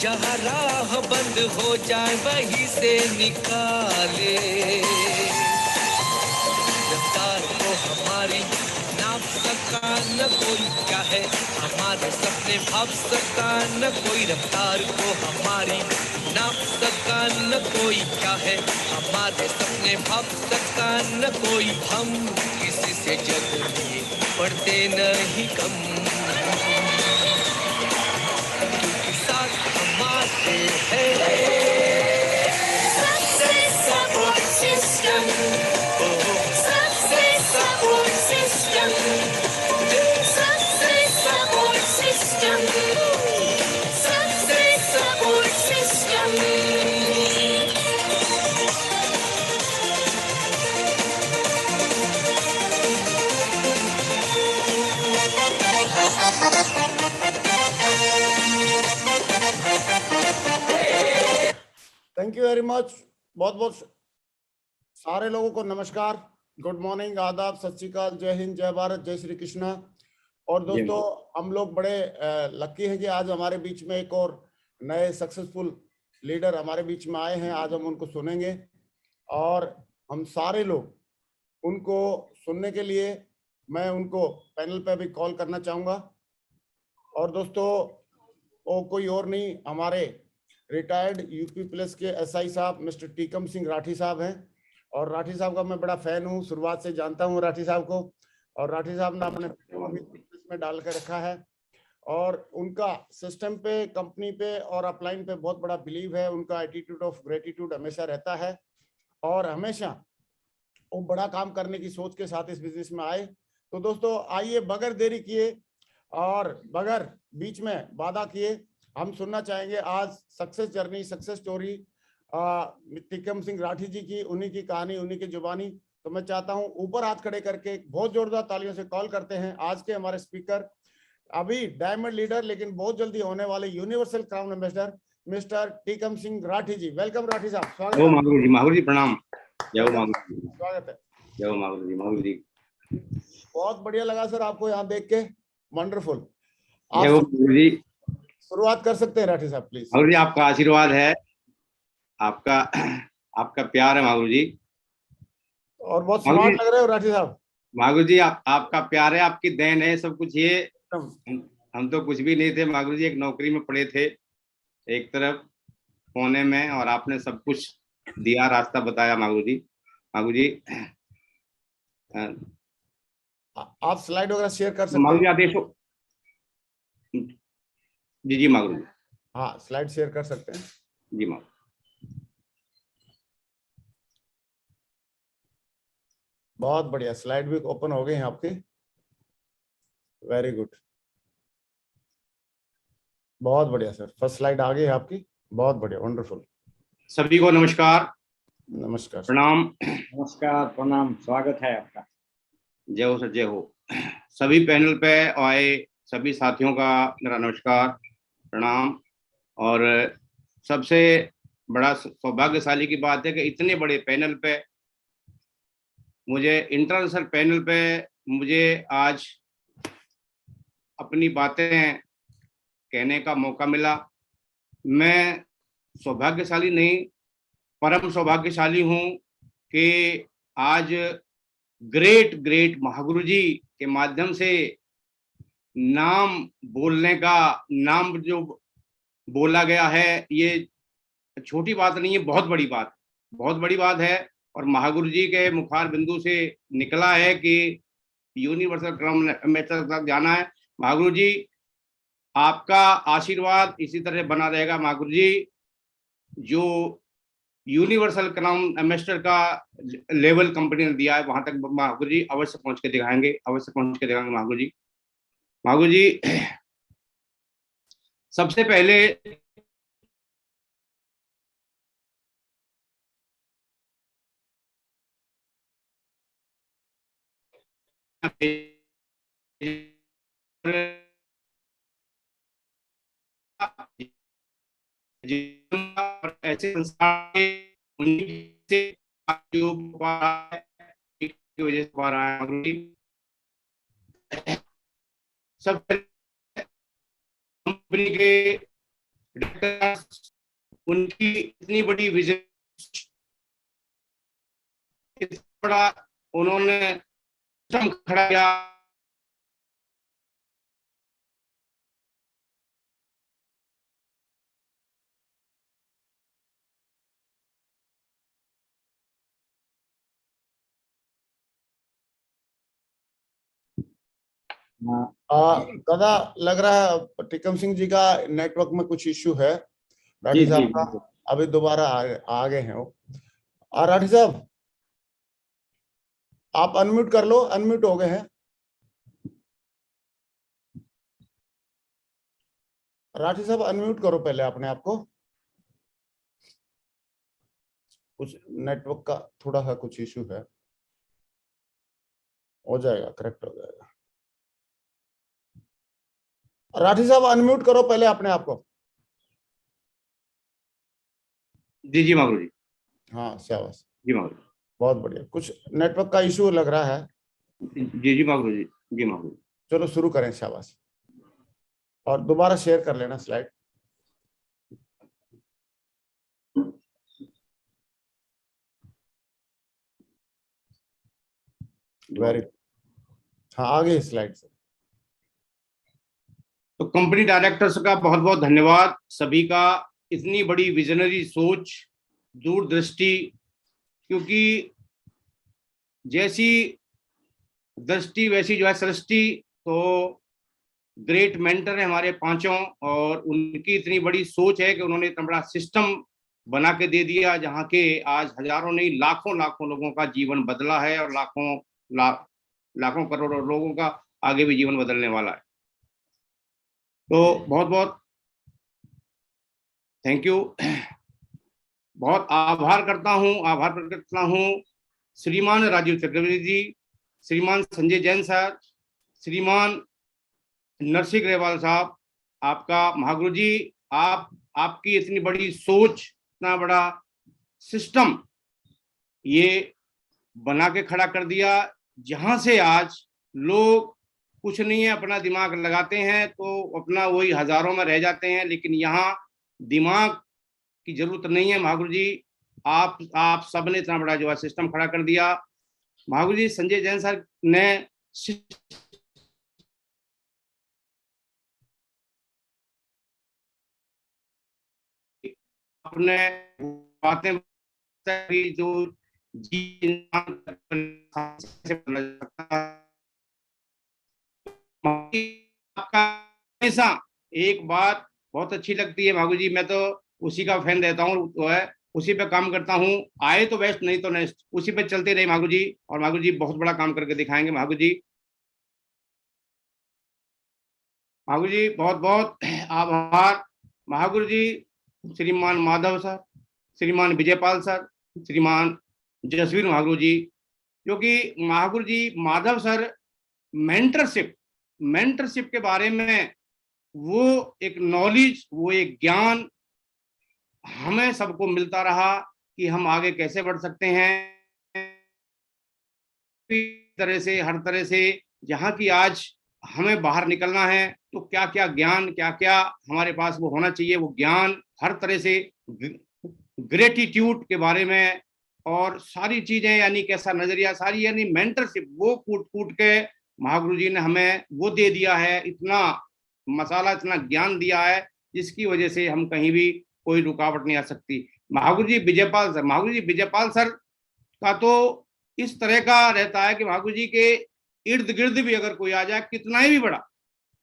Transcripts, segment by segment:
जहाँ राह बंद हो जाए वहीं से निकाले। रफ्तार को हमारी नाप सका न कोई, क्या है हमारे सपने भाप सका न कोई। रफ्तार को हमारी नाप सका न कोई, क्या है हमारे सपने भाप सका न कोई। हम किसी से जग में पढ़ते नहीं कम, क्योंकि साथ हमारे है success support system. Success support system. Success support system. Success support system. Thank you very much. बहुत बहुत सारे लोगों को नमस्कार, गुड मॉर्निंग, आदाब, सत श्री अकाल, जय हिंद, जय भारत, जय श्री कृष्णा। और दोस्तों, हम लोग बड़े लकी हैं कि आज हमारे बीच में एक और नए सक्सेसफुल लीडर हमारे बीच में आए हैं। आज हम उनको सुनेंगे और हम सारे लोग उनको सुनने के लिए मैं उनको पैनल पे भी कॉल करना चाहूँगा। और दोस्तों, वो कोई और नहीं, हमारे रिटायर्ड यूपी पुलिस के एसआई साहब मिस्टर टीकम सिंह राठी साहब हैं। और राठी साहब का मैं बड़ा फैन हूँ, शुरुआत से जानता हूँ राठी साहब को। और राठी साहब ने अपने पुलिस में डाल कर रखा है और उनका सिस्टम पे, कंपनी पे और अपलाइन पे बहुत बड़ा बिलीव है। उनका एटीट्यूड ऑफ ग्रेटिट्यूड हमेशा रहता है और हमेशा वो बड़ा काम करने की सोच के साथ इस बिजनेस में आए। तो दोस्तों, आइए बगैर देरी किए और बगैर बीच में वादा किए हम सुनना चाहेंगे आज success journey, success story Tikam Singh Rathi ji की, उन्हीं की कहानी, उन्हीं की जुबानी। तो मैं चाहता हूं ऊपर हाथ खड़े करके बहुत जोरदार तालियों से कॉल करते हैं आज के हमारे स्पीकर, अभी डायमंड लीडर लेकिन बहुत जल्दी होने वाले universal crown ambassador mister Tikam Singh Rathi ji. Welcome Rathi साहब, स्वागत है। माहुर जी प्रणाम। जय हो माहुर जी, स्वागत है। जय हो माहुर जी। माहुर जी बहुत बढ़िया लगा सर आपको यहाँ देख के, वंडरफुल। जय हो माहुर जी। शुरुआत कर सकते हैं राठी साहब प्लीज। माहुर जी, आपका आशीर्वाद है, आपका प्यार है माहुर जी। और बहुत स्मार्ट लग रहे हो राठी साहब। माहुर जी, आपका प्यार है, आपकी देन है सब कुछ। ये हम तो कुछ भी नहीं थे माहुर जी, एक नौकरी में पड़े थे एक तरफ कोने में, और आपने सब कुछ दिया, रास्ता बताया माहुर जी। माहुर जी, आप स्लाइड वगैरह शेयर कर सकते माहुर जी हैं। आदेश हो। जी माहुर जी। हाँ, स्लाइड शेयर कर सकते हैं जी माहुर। बहुत बढ़िया, स्लाइड भी ओपन हो गए हैं आपके। वेरी गुड, बहुत बढ़िया सर, फर्स्ट स्लाइड आ गई है आपकी, बहुत बढ़िया, वंडरफुल। सभी को नमस्कार, नमस्कार, प्रणाम। नमस्कार, प्रणाम, स्वागत है आपका। जय हो सर, जय हो। सभी पैनल पे आए सभी साथियों का मेरा नमस्कार, प्रणाम। और सबसे बड़ा सौभाग्यशाली की बात है कि इतने बड़े पैनल पे मुझे, इंटरनेशनल पैनल पे मुझे आज अपनी बातें कहने का मौका मिला। मैं सौभाग्यशाली नहीं, परम सौभाग्यशाली हूँ कि आज ग्रेट महागुरु जी के माध्यम से नाम बोलने का, नाम जो बोला गया है, ये छोटी बात नहीं है, बहुत बड़ी बात, बहुत बड़ी बात है। और महागुरु जी के मुखार बिंदु से निकला है कि यूनिवर्सल क्राउन एम्बेसडर तक जाना है। महागुरु जी, आपका आशीर्वाद इसी तरह बना रहेगा महागुरु जी। जो यूनिवर्सल क्राउन एम्बेसडर का लेवल कंपनी ने दिया है, वहां तक महागुरु जी अवश्य पहुंच के दिखाएंगे, अवश्य पहुंच के दिखाएंगे महागुरु जी। महागुरु जी, सबसे पहले ऐसे संस्थान से की वजह से पा रहा है। सब कंपनी के उनकी इतनी बड़ी विजन, इतना बड़ा उन्होंने सिस्टम खड़ा किया। दादा लग रहा है टिकम सिंह जी का नेटवर्क में कुछ इश्यू है। जी राठी जी साहब का जी। अभी दोबारा आ गए हैं वो। राठी साहब आप अनम्यूट कर लो, अनम्यूट हो गए हैं। राठी साहब अनम्यूट करो पहले अपने आप को। कुछ नेटवर्क का थोड़ा सा कुछ इश्यू है, हो जाएगा, करेक्ट हो जाएगा। राठी साहब अनम्यूट करो पहले अपने आप को। जी जी महागुरु जी। हाँ शाबाश, जी महागुरु बहुत बढ़िया। कुछ नेटवर्क का इशू लग रहा है। जी। जी महागुरु जी। जी महागुरु। चलो शुरू करें, शाबाश। और दोबारा शेयर कर लेना स्लाइड। वेरी, हाँ आगे स्लाइड से। तो कंपनी डायरेक्टर्स का बहुत बहुत धन्यवाद सभी का, इतनी बड़ी विजनरी सोच, दूरदृष्टि, क्योंकि जैसी दृष्टि वैसी जो है सृष्टि। तो ग्रेट मेंटर है हमारे पांचों, और उनकी इतनी बड़ी सोच है कि उन्होंने इतना बड़ा सिस्टम बना के दे दिया, जहाँ के आज हजारों नहीं लाखों लाखों लोगों का जीवन बदला है, और लाखों करोड़ों लोगों का आगे भी जीवन बदलने वाला है। तो बहुत बहुत थैंक यू, बहुत आभार करता हूँ, आभार प्रकट करता हूँ श्रीमान राजीव चक्रवर्ती जी, श्रीमान संजय जैन सर, श्रीमान नरसिंह ग्रेवाल साहब, आपका महागुरु जी, आपकी इतनी बड़ी सोच, इतना बड़ा सिस्टम ये बना के खड़ा कर दिया, जहां से आज लोग कुछ नहीं है अपना दिमाग लगाते हैं तो अपना वही हजारों में रह जाते हैं, लेकिन यहाँ दिमाग की जरूरत नहीं है। महागुरु जी आप सब ने इतना बड़ा जो है सिस्टम खड़ा कर दिया। महागुरु जी संजय जैन सर ने अपने बातें जो आपका हमेशा एक बात बहुत अच्छी लगती है महागुरु जी, मैं तो उसी का फैन रहता हूँ, तो है उसी पे काम करता हूँ, आए तो बेस्ट नहीं तो नेक्स्ट, उसी पे चलते रहे महागुरु जी, और महागुरु जी बहुत बड़ा काम करके दिखाएंगे। महागुरु जी बहुत बहुत आभार। महागुरु जी श्रीमान माधव सर, श्रीमान विजयपाल सर, श्रीमान जसवीर महागुरु जी, जो कि महागुरु जी माधव सर मेंटरशिप के बारे में वो एक नॉलेज, वो एक ज्ञान हमें सबको मिलता रहा कि हम आगे कैसे बढ़ सकते हैं, हर तरह से जहाँ की आज हमें बाहर निकलना है तो क्या क्या ज्ञान, क्या क्या हमारे पास वो होना चाहिए, वो ज्ञान हर तरह से, ग्रेटिट्यूड के बारे में और सारी चीजें, यानी कैसा नजरिया, सारी यानी मेंटरशिप वो कूट कूट के महागुरु जी ने हमें वो दे दिया है, इतना मसाला, इतना ज्ञान दिया है, जिसकी वजह से हम कहीं भी कोई रुकावट नहीं आ सकती। महागुरु जी विजयपाल सर का तो इस तरह का रहता है कि महागुरु जी के इर्द गिर्द भी अगर कोई आ जाए, कितना ही भी बड़ा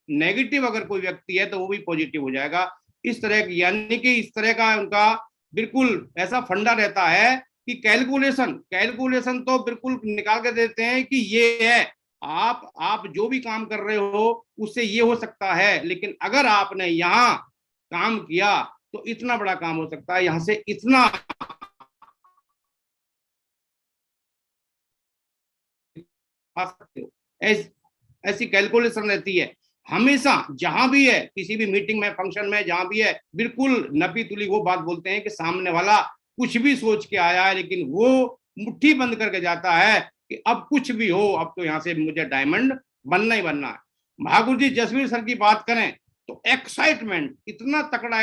नेगेटिव अगर कोई व्यक्ति है तो वो भी पॉजिटिव हो जाएगा। इस तरह की, यानी कि इस तरह का उनका बिल्कुल ऐसा फंडा रहता है कि कैलकुलेशन तो बिल्कुल निकाल के देते हैं कि ये है, आप जो भी काम कर रहे हो उससे ये हो सकता है, लेकिन अगर आपने यहाँ काम किया तो इतना बड़ा काम हो सकता है, यहाँ से इतना आ सकते हो। ऐसी कैलकुलेशन रहती है हमेशा, जहां भी है, किसी भी मीटिंग में, फंक्शन में, जहां भी है, बिल्कुल नपी तुली वो बात बोलते हैं कि सामने वाला कुछ भी सोच के आया है, लेकिन वो मुट्ठी बंद करके जाता है कि अब कुछ भी हो, अब तो यहाँ से मुझे डायमंड बनना ही बनना है। महागुरु जी जसवीर सर की बात करें तो एक्साइटमेंट, इतना तकड़ा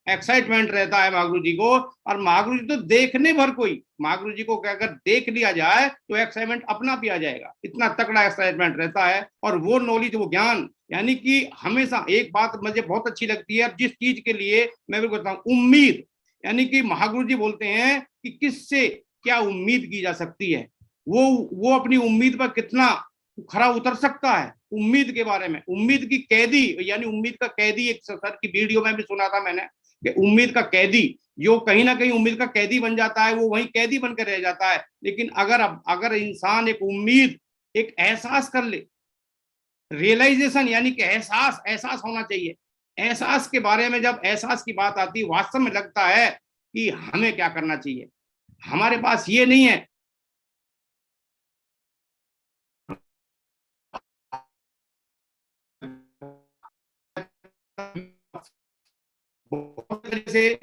एक्साइटमेंट रहता है महागुरु जी को। और महागुरु जी तो देखने भर कोई, महागुरु जी को अगर देख लिया जाए तो एक्साइटमेंट अपना भी आ जाएगा, इतना तकड़ा एक्साइटमेंट रहता है। और वो नॉलेज, वो ज्ञान, यानी कि हमेशा एक बात मुझे बहुत अच्छी लगती है, जिस चीज के लिए मैं भी बताऊं, उम्मीद, यानी कि महागुरु जी बोलते हैं कि किससे क्या उम्मीद की जा सकती है, वो अपनी उम्मीद पर कितना खरा उतर सकता है। उम्मीद के बारे में, उम्मीद की कैदी, यानी उम्मीद का कैदी, एक सर की वीडियो में भी सुना था मैंने कि उम्मीद का कैदी जो कहीं ना कहीं उम्मीद का कैदी बन जाता है, वो वहीं कैदी बनकर रह जाता है। लेकिन अगर इंसान एक उम्मीद, एक एहसास कर ले, रियलाइजेशन, यानी कि एहसास होना चाहिए। एहसास के बारे में जब एहसास की बात आती है, वास्तव में लगता है कि हमें क्या करना चाहिए। हमारे पास ये नहीं है, से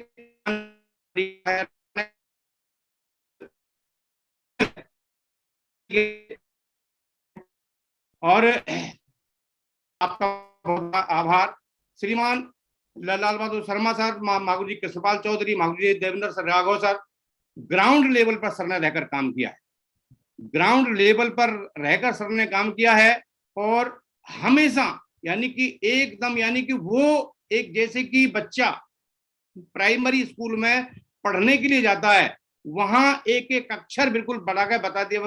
और आपका बहुत आभार श्रीमान लाल बहादुर शर्मा सर, महागुरु जी कृष्णपाल चौधरी, महागुरु ji Devendra sir, Raghav sir. Ground level पर सर ने रहकर काम किया है, ग्राउंड लेवल पर रहकर सर ने काम किया है। और हमेशा यानी कि एकदम, यानी कि वो एक जैसे कि बच्चा प्राइमरी स्कूल में पढ़ने के लिए जाता है, वहां एक एक अक्षर बिल्कुल बना के बता दिया,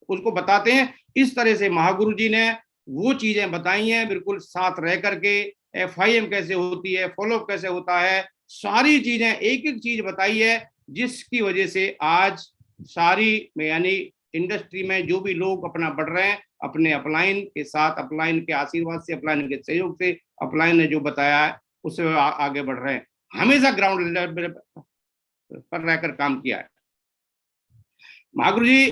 उसको बताते हैं। इस तरह से महागुरु जी ने वो चीजें बताई हैं, बिल्कुल साथ रह करके FIM कैसे होती है, फॉलो कैसे होता है, सारी चीजें एक एक चीज बताई है, जिसकी वजह से आज सारी यानी इंडस्ट्री में जो भी लोग अपना बढ़ रहे हैं, अपने अपलाइन के साथ, अपलाइन के आशीर्वाद से, अपलाइन के सहयोग से, अपलाइन ने जो बताया है उससे आगे बढ़ रहे हैं। हमेशा ग्राउंड लेवल पर रहकर काम किया है महागुरु जी।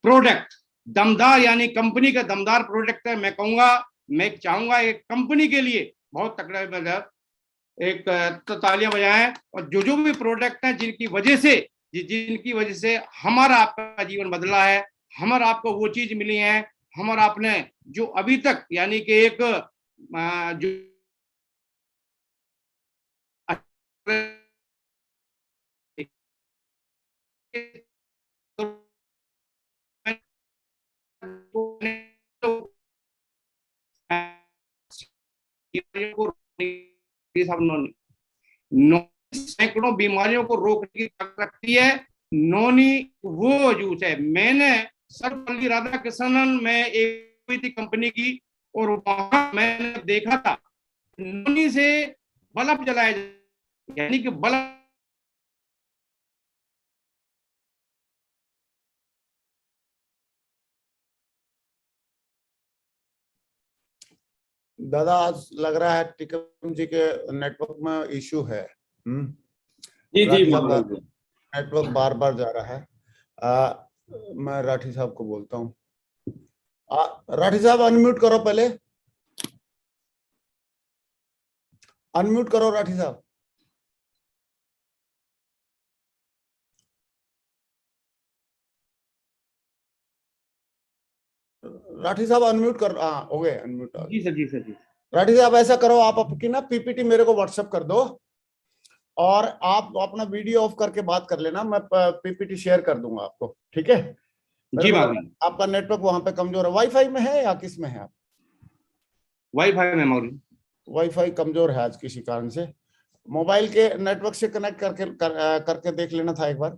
प्रोडक्ट दमदार, यानी कंपनी का दमदार प्रोडक्ट है। मैं कहूंगा, मैं चाहूंगा एक कंपनी के लिए बहुत तगड़ा मतलब एक तालियां बजाएं। और जो भी प्रोडक्ट हैं जिनकी वजह से हमारा आपका जीवन बदला है, हमारा आपको वो चीज मिली है, हमारा आपने जो अभी तक यानी कि एक जो सैकड़ों बीमारियों को रोकने की ताकत रखती है। नोनी वो जूस है। मैंने सर्वपल्ली राधाकृष्णन में एक हुई थी कंपनी की, और वहां मैंने देखा था नोनी से बल्ब जलाया, यानी कि बल्ब। दादा आज लग रहा है टिकम जी के नेटवर्क में इशू है। जी जी महाराज जी। नेटवर्क बार बार जा रहा है। मैं राठी साहब को बोलता हूँ। राठी साहब अनम्यूट करो, पहले अनम्यूट करो राठी साहब। राठी साहब अनम्यूट कर, हाँ हो गए अनम्यूट। जी सर, जी सर, जी। राठी साहब ऐसा करो, आप आपकी ना PPT मेरे को व्हाट्सएप कर दो, और आप अपना वीडियो ऑफ करके बात कर लेना, मैं PPT शेयर कर दूंगा आपको, ठीक है? जी बाबू। आपका नेटवर्क वहां पे कमजोर है, वाईफाई में है या किस में है आप? वाईफाई में मौजूद। वाईफाई कमजोर है आज किसी कारण से। मोबाइल के नेटवर्क से कनेक्ट करके देख लेना था एक बार।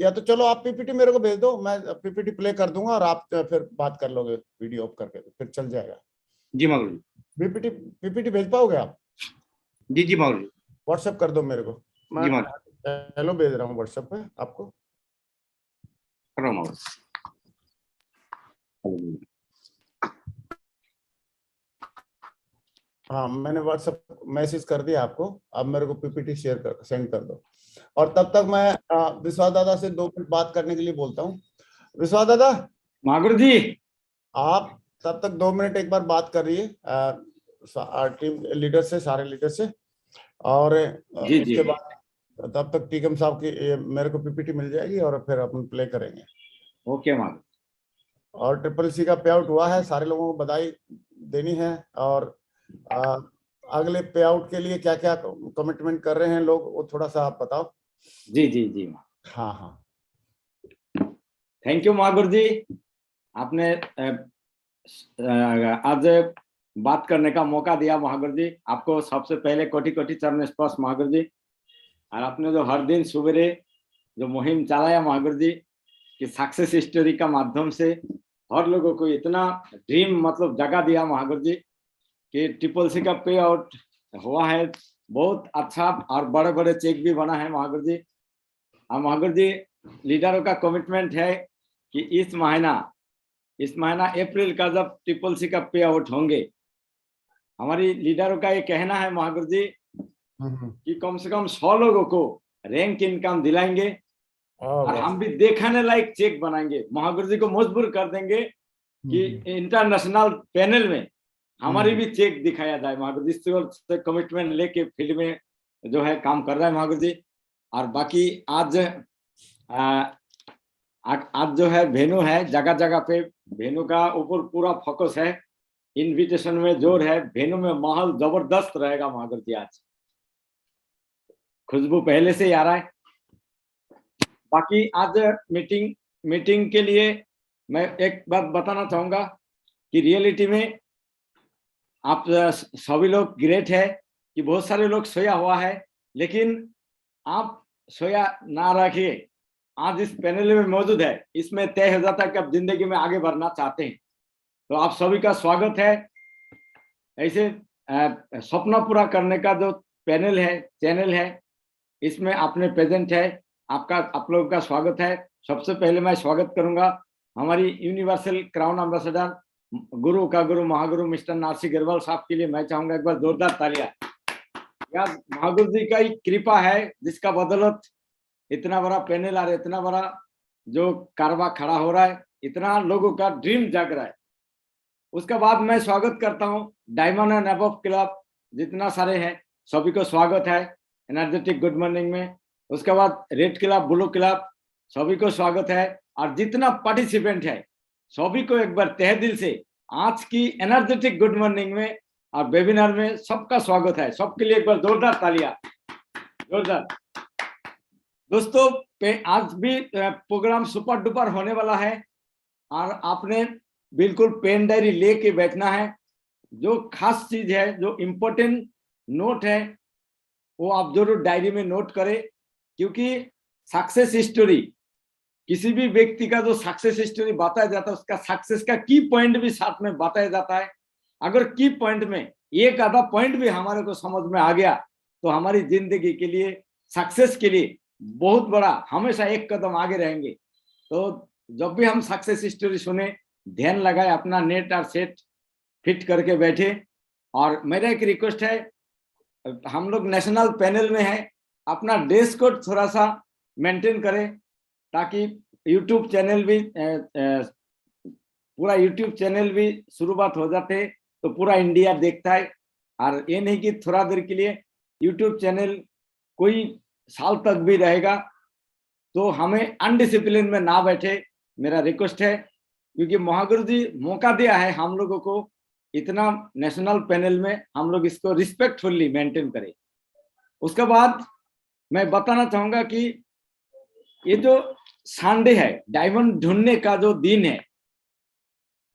या तो चलो आप PPT मेरे को भेज दो, मैं PPT प्ले कर दूंगा और आप फिर बात कर लोगे वीडियो ऑफ करके, तो फिर चल जाएगा। जी मौलवी। PPT भेज पाओगे आप? जी जी मौलवी। व्हाट्सएप कर दो मेरे को, मैं जी मौलवी। हेलो भेज रहा हूँ व्हाट्सएप पे आपको। करो मौलवी। हाँ मैंने व्हाट्सएप मैसेज कर दिया आपको, अब मेरे को PPT सेंड कर दो। और तब तक मैं विश्वास दादा से 2 मिनट बात करने के लिए बोलता हूँ। विश्वास दादा, महागुरु जी, आप तब तक 2 मिनट एक बार बात करिए टीम लीडर से, सारे लीडर से, और जी उसके बाद तब तक टीकम साहब की मेरे को PPT मिल जाएगी और फिर अपन प्ले करेंगे। ओके महागुरु। और CCC का पे आउट हुआ है, सारे लोगों को बधाई देनी है। और अगले पे आउट के लिए क्या क्या कमिटमेंट कर रहे हैं लोग, वो थोड़ा सा आप बताओ। जी जी जी। हाँ हाँ, थैंक यू महागुरु जी, आपने आज बात करने का मौका दिया महागुरु जी। आपको सबसे पहले कोटि कोटि चरण स्पर्श महागुरु जी। और आपने जो हर दिन सवेरे जो मुहिम चलाया महागुरु जी कि सक्सेस स्टोरी का माध्यम से हर लोगों को इतना ड्रीम मतलब जगा दिया महागुरु जी कि ट्रिपल का पे आउट हुआ है, बहुत अच्छा, और बड़े बड़े चेक भी बना है महागुरु जी। और महागुरु जी लीडरों का कमिटमेंट है कि इस महीना अप्रैल का जब ट्रिपल का पे आउट होंगे, हमारी लीडरों का ये कहना है महागुरु जी कि कम से कम 100 लोगों को रैंक इनकम दिलाएंगे और हम भी देखने लायक चेक बनाएंगे। महागुरु जी को मजबूर कर देंगे कि इंटरनेशनल पैनल में हमारी भी चेक दिखाया जाए। महागुरु जी से कमिटमेंट लेके फील्ड में जो है काम कर रहा है महागुरु जी। और बाकी आज जो है वेन्यू है, जगह जगह पे वेन्यू का ऊपर पूरा फोकस है, इनविटेशन में जोर है, वेन्यू में माहौल जबरदस्त रहेगा महागुरु जी। आज खुशबू पहले से ही आ रहा है। बाकी आज मीटिंग के लिए मैं एक बात बताना चाहूंगा कि रियलिटी में आप सभी लोग ग्रेट है कि बहुत सारे लोग सोया हुआ है, लेकिन आप सोया ना रखिए, आज इस पैनल में मौजूद है, इसमें तय हो जाता है कि आप जिंदगी में आगे बढ़ना चाहते हैं। तो आप सभी का स्वागत है। ऐसे सपना पूरा करने का जो पैनल है, चैनल है, इसमें आपने प्रेजेंट है, आप लोगों का स्वागत है। सबसे पहले मैं स्वागत करूंगा हमारी यूनिवर्सल क्राउन एम्बेसडर गुरु का गुरु महागुरु मिस्टर नारसी गरवाल साहब के लिए मैं चाहूंगा एक बार जोरदार तालियां। यार महागुरु जी का ही कृपा है जिसका बदौलत इतना बड़ा पैनल और इतना बड़ा जो कारवा खड़ा हो रहा है, इतना लोगों का ड्रीम जाग रहा है। उसके बाद मैं स्वागत करता हूँ डायमंड एंड अबव क्लब, जितना सारे हैं सभी को स्वागत है एनर्जेटिक गुड मॉर्निंग में। उसके बाद रेड क्लब, ब्लू क्लब, सभी को स्वागत है। और जितना पार्टिसिपेंट है सभी को एक बार तहे दिल से आज की एनर्जेटिक गुड मॉर्निंग में और वेबिनार में सबका स्वागत है। सबके लिए एक बार जोरदार तालियां, जोरदार। दोस्तों आज भी प्रोग्राम सुपर डुपर होने वाला है और आपने बिल्कुल पेन डायरी लेके बैठना है। जो खास चीज है, जो इम्पोर्टेंट नोट है, वो आप जरूर डायरी में नोट करें, क्योंकि सक्सेस स्टोरी, किसी भी व्यक्ति का जो सक्सेस स्टोरी बताया जाता है उसका सक्सेस का की पॉइंट भी साथ में बताया जाता है। अगर की पॉइंट में एक आधा पॉइंट भी हमारे को समझ में आ गया तो हमारी जिंदगी के लिए, सक्सेस के लिए बहुत बड़ा, हमेशा एक कदम आगे रहेंगे। तो जब भी हम सक्सेस स्टोरी सुने, ध्यान लगाए, अपना नेट और सेट फिट करके बैठे। और मेरा एक रिक्वेस्ट है, हम लोग नेशनल पैनल में है, अपना ड्रेस कोड थोड़ा सा मेंटेन करें ताकि यूट्यूब चैनल भी पूरा यूट्यूब चैनल भी शुरुआत हो जाते तो पूरा इंडिया देखता है। और ये नहीं कि थोड़ा देर के लिए यूट्यूब चैनल कोई साल तक भी रहेगा, तो हमें अनडिसिप्लिन में ना बैठे, मेरा रिक्वेस्ट है। क्योंकि महागुरु जी मौका दिया है हम लोगों को इतना नेशनल पैनल में, हम लोग इसको रिस्पेक्टफुली मेंटेन करें। उसके बाद मैं बताना चाहूंगा कि ये जो संडे है, डायमंड ढूंढने का जो दिन है,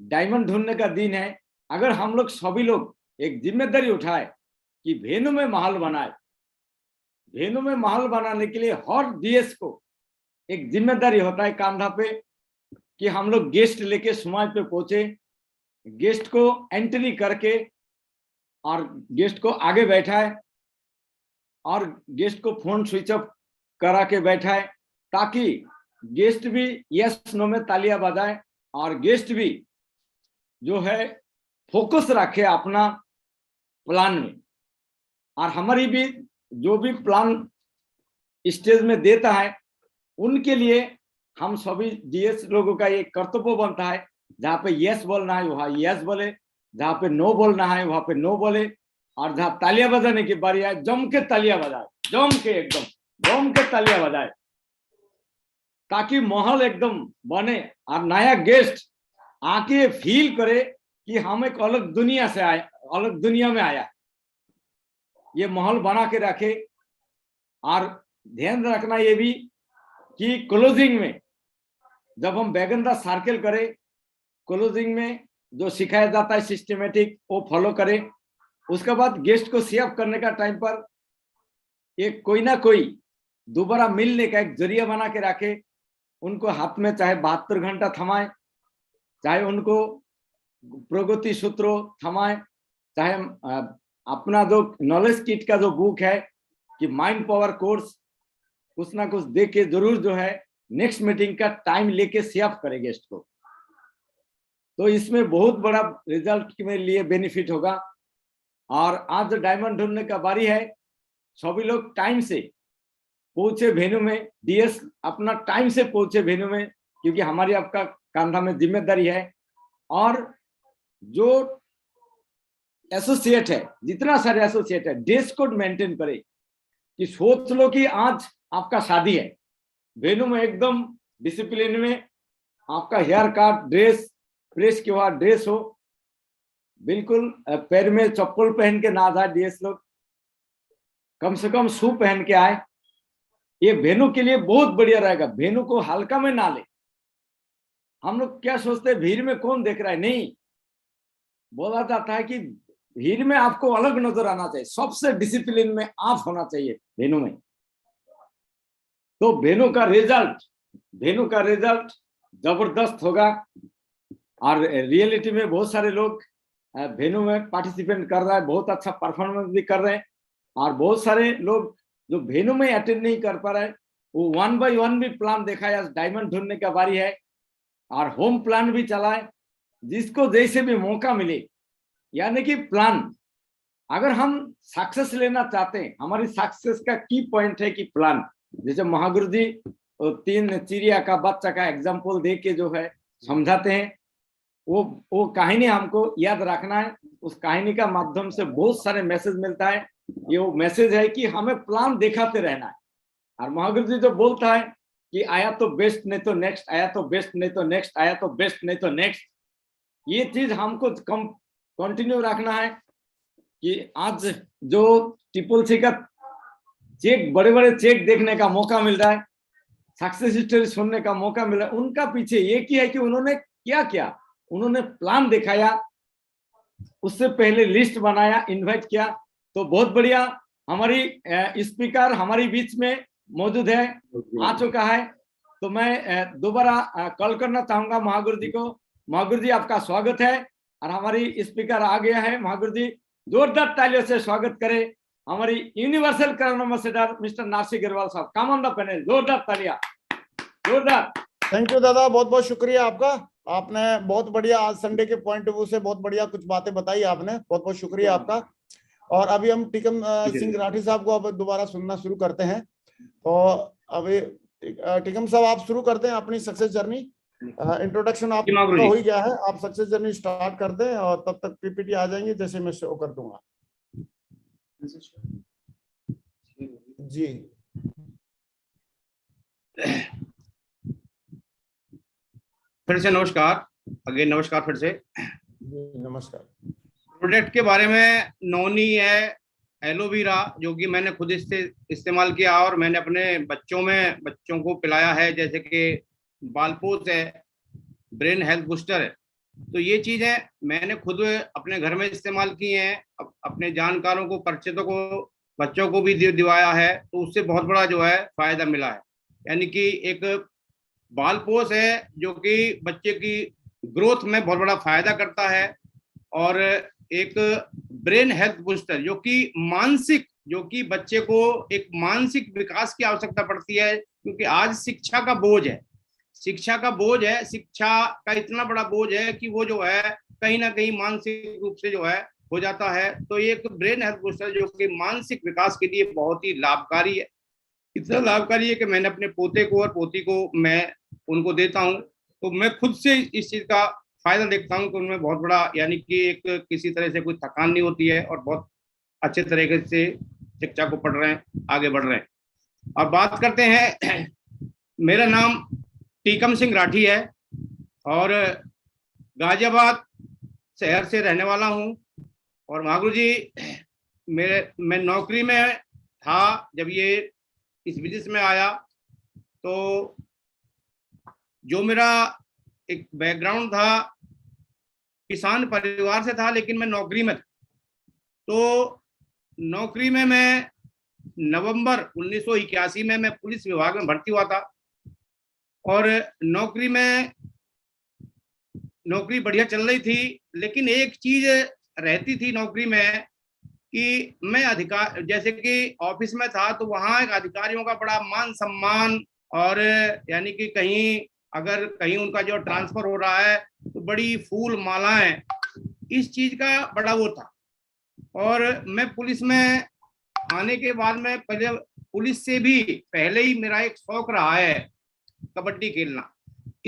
डायमंड ढूंढने का दिन है, अगर हम लोग सभी लोग एक जिम्मेदारी उठाए कि वेन्यू में माहौल बनाए, वेन्यू में माहौल बनाने के लिए हर डीएस को एक जिम्मेदारी होता है कांधा पे कि हम लोग गेस्ट लेके समय पे पहुंचे, गेस्ट को एंट्री करके और गेस्ट को आगे बैठाए और गेस्ट को फोन स्विच ऑफ करा के बैठाए, ताकि गेस्ट भी यस नो में तालियां बजाए और गेस्ट भी जो है फोकस रखे अपना प्लान में। और हमारी भी जो भी प्लान स्टेज में देता है, उनके लिए हम सभी डीएस लोगों का ये कर्तव्य बनता है, जहाँ पे यस बोलना है वहां यस बोले, जहाँ पे नो बोलना है वहां पे नो बोले, और जहाँ तालियां बजाने की बारी आए जम के तालियां बजाए, जम के एकदम जम के तालियां बजाए, ताकि माहौल एकदम बने और नया गेस्ट आके फील करे कि हम एक अलग दुनिया से आए, अलग दुनिया में आया। ये माहौल बना के रखे। और ध्यान रखना ये भी कि क्लोजिंग में जब हम बैगन दा सर्कल करें, क्लोजिंग में जो सिखाया जाता है सिस्टमेटिक वो फॉलो करें। उसके बाद गेस्ट को सेव करने का टाइम पर एक कोई ना कोई दोबारा मिलने का एक जरिया बना के रखे। उनको हाथ में चाहे 72 घंटा थमाए, चाहे उनको प्रगति सूत्र थमाए, चाहे अपना जो नॉलेज किट का जो बुक है कि माइंड पावर कोर्स, कुछ ना कुछ दे के जरूर जो है नेक्स्ट मीटिंग का टाइम लेके सेव करे गेस्ट को। तो इसमें बहुत बड़ा रिजल्ट के लिए बेनिफिट होगा। और आज डायमंड ढूंढने का बारी है। सभी लोग टाइम से पहुंचे वेन्यू में, डीएस अपना टाइम से पहुंचे वेन्यू में, क्योंकि हमारी आपका कंधा में जिम्मेदारी है। और जो एसोसिएट है, जितना सारे एसोसिएट है, ड्रेस कोड मेंटेन करे। कि सोच लो कि आज आपका शादी है, वेन्यू में एकदम डिसिप्लिन में आपका हेयर कट, ड्रेस प्रेस के बाद ड्रेस हो, बिल्कुल पैर में चप्पल पहन के ना जाए डीएस लोग, कम से कम शू पहन के आए। ये वेन्यू के लिए बहुत बढ़िया रहेगा। वेन्यू को हल्का में ना ले। हम लोग क्या सोचते हैं भीड़ में कौन देख रहा है, नहीं, बोला जाता है कि भीड़ में आपको अलग नजर आना चाहिए, सबसे डिसिप्लिन में आप होना चाहिए वेन्यू में। तो वेन्यू का रिजल्ट जबरदस्त होगा। और रियलिटी में बहुत सारे लोग वेन्यू में पार्टिसिपेट कर रहा है, बहुत अच्छा परफॉर्मेंस भी कर रहे हैं। और बहुत सारे लोग जो वेन्यू में अटेंड नहीं कर पा रहे, वो 1 by 1 भी प्लान देखा है। डायमंड ढूंढने का बारी है। और होम प्लान भी चलाए, जिसको जैसे भी मौका मिले। यानी कि प्लान, अगर हम सक्सेस लेना चाहते हैं, हमारी सक्सेस का की पॉइंट है कि प्लान। जैसे महागुरु जी 3 चिड़िया का बच्चा का एग्जाम्पल दे के जो है समझाते हैं, वो कहानी हमको याद रखना है। उस कहानी का माध्यम से बहुत सारे मैसेज मिलता है। ये वो मैसेज है कि हमें प्लान दिखाते रहना है। और महागुरु जी जो बोलता है कि आया तो बेस्ट नहीं तो नेक्स्ट, आया तो बेस्ट नहीं तो नेक्स्ट, आया तो बेस्ट नहीं तो नेक्स्ट, ये चीज हमको कंटिन्यू रखना है। कि आज जो ट्रिपल सी का चेक, बड़े बड़े चेक देखने का मौका मिल रहा है, सक्सेस स्टोरी सुनने का मौका मिल रहा है, उनका पीछे एक ही है कि उन्होंने क्या किया, उन्होंने प्लान दिखाया, उससे पहले लिस्ट बनाया, इनवाइट किया। तो बहुत बढ़िया, हमारी स्पीकर हमारी बीच में मौजूद है, आ चुका है। तो मैं दोबारा कॉल करना चाहूंगा महागुरु जी को। महागुरु जी आपका स्वागत है। और हमारी स्पीकर आ गया है, महागुरु जी जोरदार तालियों से स्वागत करें हमारी universal corona ambassador mister Nasir Agarwal साहब। कम ऑन द पैनल, जोरदार तालियां, जोरदार। थैंक यू दादा, बहुत बहुत शुक्रिया आपका। आपने बहुत बढ़िया आज संडे के पॉइंट ऑफ व्यू से बहुत बढ़िया कुछ बातें बताई आपने, बहुत बहुत शुक्रिया आपका। और अभी हम टीकम सिंह राठी साहब को अब दोबारा सुनना शुरू करते हैं। तो अभी टीकम साहब आप शुरू करते हैं अपनी सक्सेस जर्नी। इंट्रोडक्शन आपका हो ही गया है, आप सक्सेस जर्नी स्टार्ट कर दें और तब तक पीपीटी आ जाएंगे जैसे मैं शो कर दूंगा। जी फिर से नमस्कार, अगेन नमस्कार फिर से। नमस्कार। प्रोडक्ट के बारे में नोनी है एलोवेरा, जो कि मैंने खुद इससे इस्तेमाल किया और मैंने अपने बच्चों को पिलाया है। जैसे कि बालपोस है, ब्रेन हेल्थ बूस्टर है। तो ये चीजें मैंने खुद अपने घर में इस्तेमाल की हैं, अपने जानकारों को, परिचितों को, बच्चों को भी दिवाया है। तो उससे बहुत बड़ा जो है फायदा मिला है। यानी कि एक बालपोस है जो कि बच्चे की ग्रोथ में बहुत बड़ा फायदा करता है, और एक ब्रेन हेल्थ बूस्टर जो कि बच्चे को एक मानसिक विकास की आवश्यकता पड़ती है। क्योंकि आज शिक्षा का बोझ है, शिक्षा का इतना बड़ा बोझ है कि वो जो है कहीं ना कहीं मानसिक रूप से जो है हो जाता है। तो ये एक ब्रेन हेल्थ बूस्टर जो कि मानसिक विकास के लिए बहुत ही लाभकारी है। इतना लाभकारी है कि मैंने अपने पोते को और पोती को मैं उनको देता हूँ। तो मैं खुद से इस चीज का फायदा देखता हूँ कि उनमें बहुत बड़ा, यानी कि एक किसी तरह से कोई थकान नहीं होती है और बहुत अच्छे तरीके से शिक्षा को पढ़ रहे हैं, आगे बढ़ रहे हैं। अब बात करते हैं, मेरा नाम टीकम सिंह राठी है और गाजियाबाद शहर से रहने वाला हूँ। और महागुरु जी, मैं नौकरी में था जब ये इस बिजनेस में आया, तो जो मेरा एक बैकग्राउंड था किसान परिवार से था, लेकिन मैं नौकरी में था। तो नौकरी में मैं नवंबर 1981 में मैं पुलिस विभाग में भर्ती हुआ था। और नौकरी बढ़िया चल रही थी, लेकिन एक चीज रहती थी नौकरी में कि मैं जैसे कि ऑफिस में था, तो वहां एक अधिकारियों का बड़ा मान सम्मान, और यानी कि अगर कहीं उनका जो ट्रांसफर हो रहा है तो बड़ी फूल मालाएं, इस चीज का बड़ा वो था। और मैं पुलिस में आने के बाद में पहले पुलिस से भी पहले ही मेरा एक शौक रहा है कबड्डी खेलना।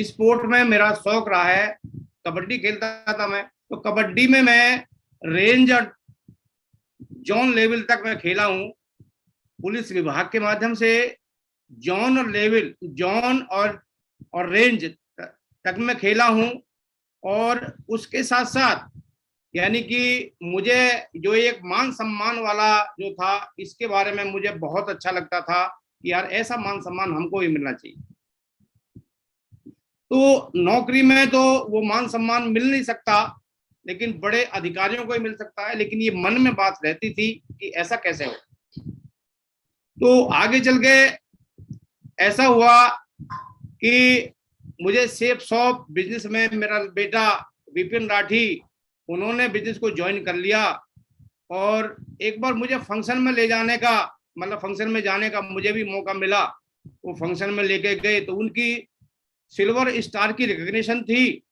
स्पोर्ट में मेरा शौक रहा है, कबड्डी खेलता था मैं। तो कबड्डी में मैं रेंज और जोन लेवल तक मैं खेला हूँ। पुलिस विभाग के माध्यम से जोन और रेंज तक मैं खेला हूँ। और उसके साथ साथ यानी कि मुझे जो एक मान सम्मान वाला जो था, इसके बारे में मुझे बहुत अच्छा लगता था कि यार ऐसा मान सम्मान हमको भी मिलना चाहिए। तो नौकरी में तो वो मान सम्मान मिल नहीं सकता, लेकिन बड़े अधिकारियों को ही मिल सकता है। लेकिन ये मन में बात रहती थी कि ऐसा कैसे हो। तो आगे चल के ऐसा हुआ कि मुझे सेफ शॉप बिजनेस में मेरा बेटा विपिन राठी, उन्होंने बिजनेस को ज्वाइन कर लिया। और एक बार मुझे फंक्शन में ले जाने का, मतलब फंक्शन में जाने का मुझे भी मौका मिला। वो फंक्शन में लेके गए तो उनकी सिल्वर स्टार की रिकॉग्निशन थी।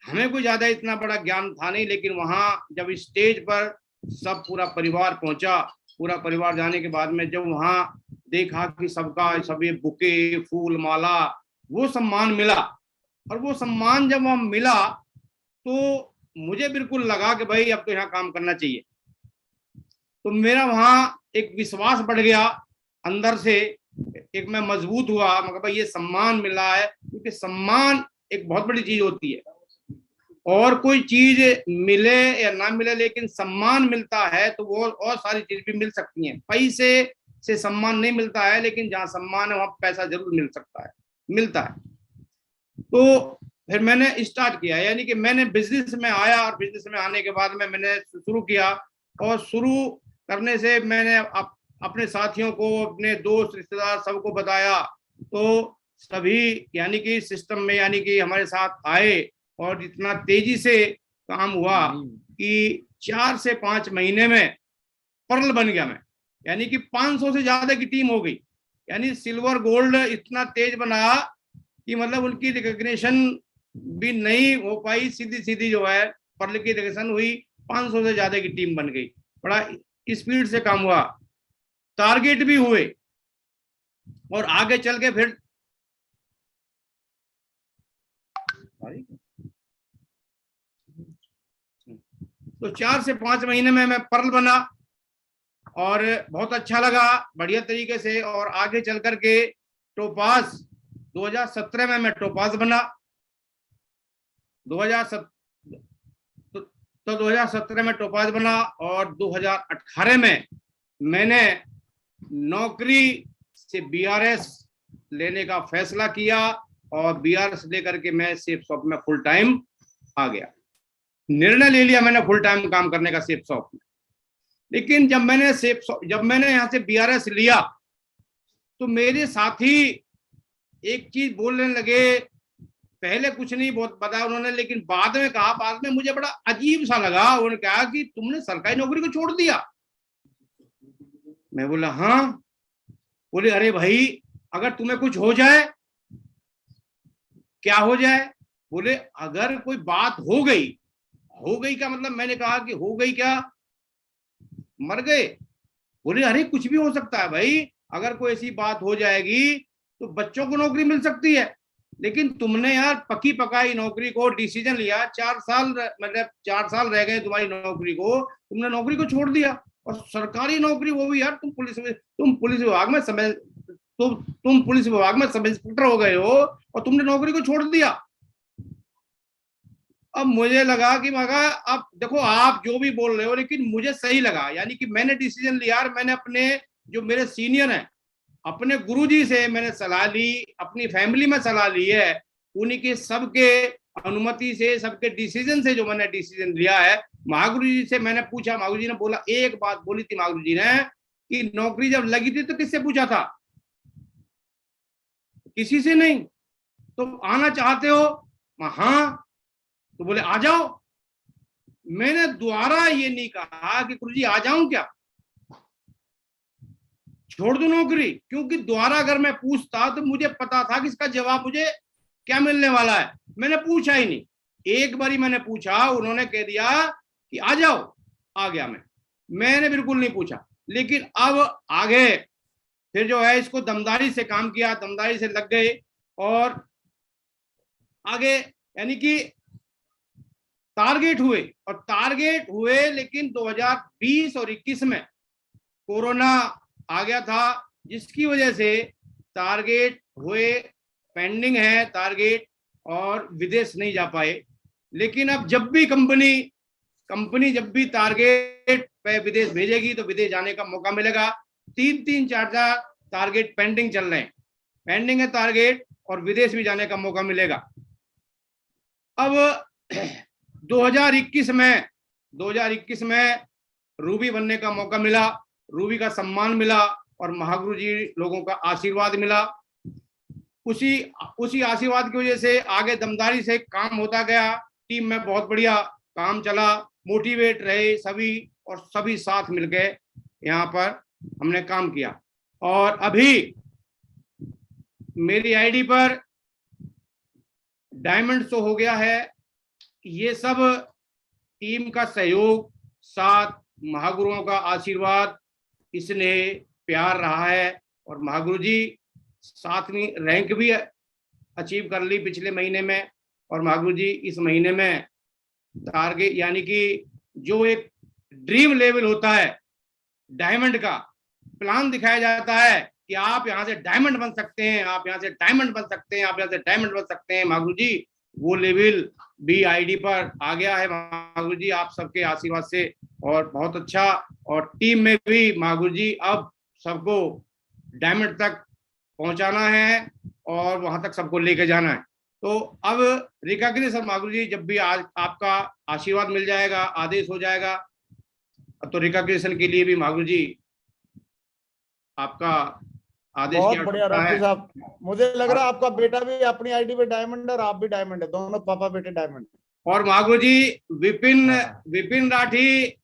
हमें कोई ज्यादा इतना बड़ा ज्ञान था नहीं, लेकिन वहां जब स्टेज पर सब पूरा परिवार पहुंचा, पूरा परिवार जाने के बाद में जब वहां देखा कि सबका सब ये बुके, फूल माला, वो सम्मान मिला। और वो सम्मान जब वहां मिला तो मुझे बिल्कुल लगा कि भाई अब तो यहाँ काम करना चाहिए। तो मेरा वहां एक विश्वास बढ़ गया अंदर से, एक मैं मजबूत हुआ। मगर भाई ये सम्मान मिला है, क्योंकि सम्मान एक बहुत बड़ी चीज होती है। और कोई चीज मिले या ना मिले, लेकिन सम्मान मिलता है तो वो और सारी चीज भी मिल सकती हैं। पैसे से सम्मान नहीं मिलता है, लेकिन जहाँ सम्मान है वहां पैसा जरूर मिलता है। तो फिर मैंने स्टार्ट किया, यानी कि मैंने बिजनेस में आया। और बिजनेस में आने के बाद में मैंने शुरू किया। और शुरू करने से मैंने अपने साथियों को, अपने दोस्त रिश्तेदार सबको बताया। तो सभी यानी कि सिस्टम में यानी कि हमारे साथ आए। और इतना तेजी से काम हुआ कि 4 से 5 महीने में पर्ल बन गया मैं। यानी कि 500 से ज्यादा की टीम हो गई। यानी सिल्वर गोल्ड इतना तेज बना कि मतलब उनकी रिकॉग्निशन भी नहीं हो पाई, सीधी जो है पर्ल की रिकॉग्निशन हुई। 500 से ज्यादा की टीम बन गई। बड़ा स्पीड से काम हुआ, टारगेट भी हुए। और आगे चल के फिर तो 4 से 5 महीने में मैं पर्ल बना और बहुत अच्छा लगा, बढ़िया तरीके से। और आगे चल करके टोपाज 2017 में मैं टोपाज बना। 2017 में टोपाज बना। और 2018 में मैंने नौकरी से बीआरएस लेने का फैसला किया। और बीआरएस लेकर के मैं सेफ शॉप में फुल टाइम आ गया। निर्णय ले लिया मैंने फुल टाइम काम करने का सेफ शॉप में। लेकिन जब मैंने यहाँ से बीआरएस लिया तो मेरे साथी एक चीज बोलने लगे। पहले कुछ नहीं बहुत बताया उन्होंने, लेकिन बाद में मुझे बड़ा अजीब सा लगा। उन्होंने कहा कि तुमने सरकारी नौकरी को छोड़ दिया। मैं बोला हाँ। बोले अरे भाई, अगर तुम्हें कुछ हो जाए। क्या हो जाए? बोले अगर कोई बात हो गई का मतलब, मैंने कहा कि हो गई क्या, मर गए? बोले अरे कुछ भी हो सकता है भाई, अगर कोई ऐसी बात हो जाएगी तो बच्चों को नौकरी मिल सकती है। लेकिन तुमने यार पक्की पकाई नौकरी को डिसीजन लिया, 4 साल मतलब 4 साल रह गए तुम्हारी नौकरी को, तुमने नौकरी को छोड़ दिया। और सरकारी नौकरी, वो भी यार तुम पुलिस विभाग में सब इंस्पेक्टर हो गए हो और तुमने नौकरी को छोड़ दिया। अब मुझे लगा कि मगा अब देखो आप जो भी बोल रहे हो, लेकिन मुझे सही लगा, यानी कि मैंने डिसीजन लिया और मैंने अपने जो मेरे सीनियर हैं, अपने गुरुजी से मैंने सलाह ली, अपनी फैमिली में सलाह ली है, उन्हीं के सबके अनुमति से, सबके डिसीजन से जो मैंने डिसीजन लिया है। महागुरु जी से मैंने पूछा, महागुरु जी ने बोला, एक बात बोली थी महागुरु जी ने कि नौकरी जब लगी थी तो किससे पूछा था? किसी से नहीं। तो आना चाहते हो? हाँ। तो बोले आ जाओ। मैंने दोबारा ये नहीं कहा कि गुरुजी आ जाऊं क्या, छोड़ दो नौकरी, क्योंकि दोबारा अगर मैं पूछता तो मुझे पता था कि इसका जवाब मुझे क्या मिलने वाला है। मैंने पूछा ही नहीं। एक बारी मैंने पूछा, उन्होंने कह दिया कि आ जाओ, आ गया मैंने बिल्कुल नहीं पूछा। लेकिन अब आगे फिर जो है इसको दमदारी से काम किया, दमदारी से लग गए और आगे यानी कि टारगेट हुए। लेकिन 2020 और 21 में कोरोना आ गया था, जिसकी वजह से टारगेट हुए, पेंडिंग है टारगेट, और विदेश नहीं जा पाए। लेकिन अब जब भी कंपनी जब भी टारगेट पे विदेश भेजेगी तो विदेश जाने का मौका मिलेगा। 3-3, 4-4 टारगेट पेंडिंग चल रहे हैं, पेंडिंग है टारगेट, और विदेश भी जाने का मौका मिलेगा। अब 2021 में रूबी बनने का मौका मिला, रूबी का सम्मान मिला और महागुरु जी लोगों का आशीर्वाद मिला। उसी आशीर्वाद की वजह से आगे दमदारी से काम होता गया। टीम में बहुत बढ़िया काम चला, मोटिवेट रहे सभी, और सभी साथ मिलकर यहाँ पर हमने काम किया। और अभी मेरी आईडी पर डायमंड शो हो गया है। ये सब टीम का सहयोग, साथ महागुरुओं का आशीर्वाद, इसने प्यार रहा है। और महागुरु जी 7वीं रैंक भी अचीव कर ली पिछले महीने में। और महागुरु जी इस महीने में टारगेट, यानी कि जो एक ड्रीम लेवल होता है डायमंड का, प्लान दिखाया जाता है कि आप यहाँ से डायमंड बन सकते हैं, आप यहाँ से डायमंड बन सकते हैं, आप यहाँ से डायमंड बन सकते हैं। महागुरु जी वो लेवल भी आईडी पर आ गया है महागुरु जी आप सबके आशीर्वाद से, और बहुत अच्छा। और टीम में भी महागुरु जी अब सबको डायमंड तक पहुंचाना है और वहां तक सबको लेके जाना है। तो अब रिकॉग्निशन महागुरु जी, जब भी आज आपका आशीर्वाद मिल जाएगा, आदेश हो जाएगा, तो रिकॉग्निशन के लिए भी महागुरु जी आपका आदेश बहुत की बढ़िया आवश्यकता राठी है। साहब, मुझे लग रहा है आपका बेटा भी अपनी आईडी पे डायमंड है और आप भी डायमंड है, दोनों पापा बेटे डायमंड। और महागुरु जी हाँ। विपिन राठी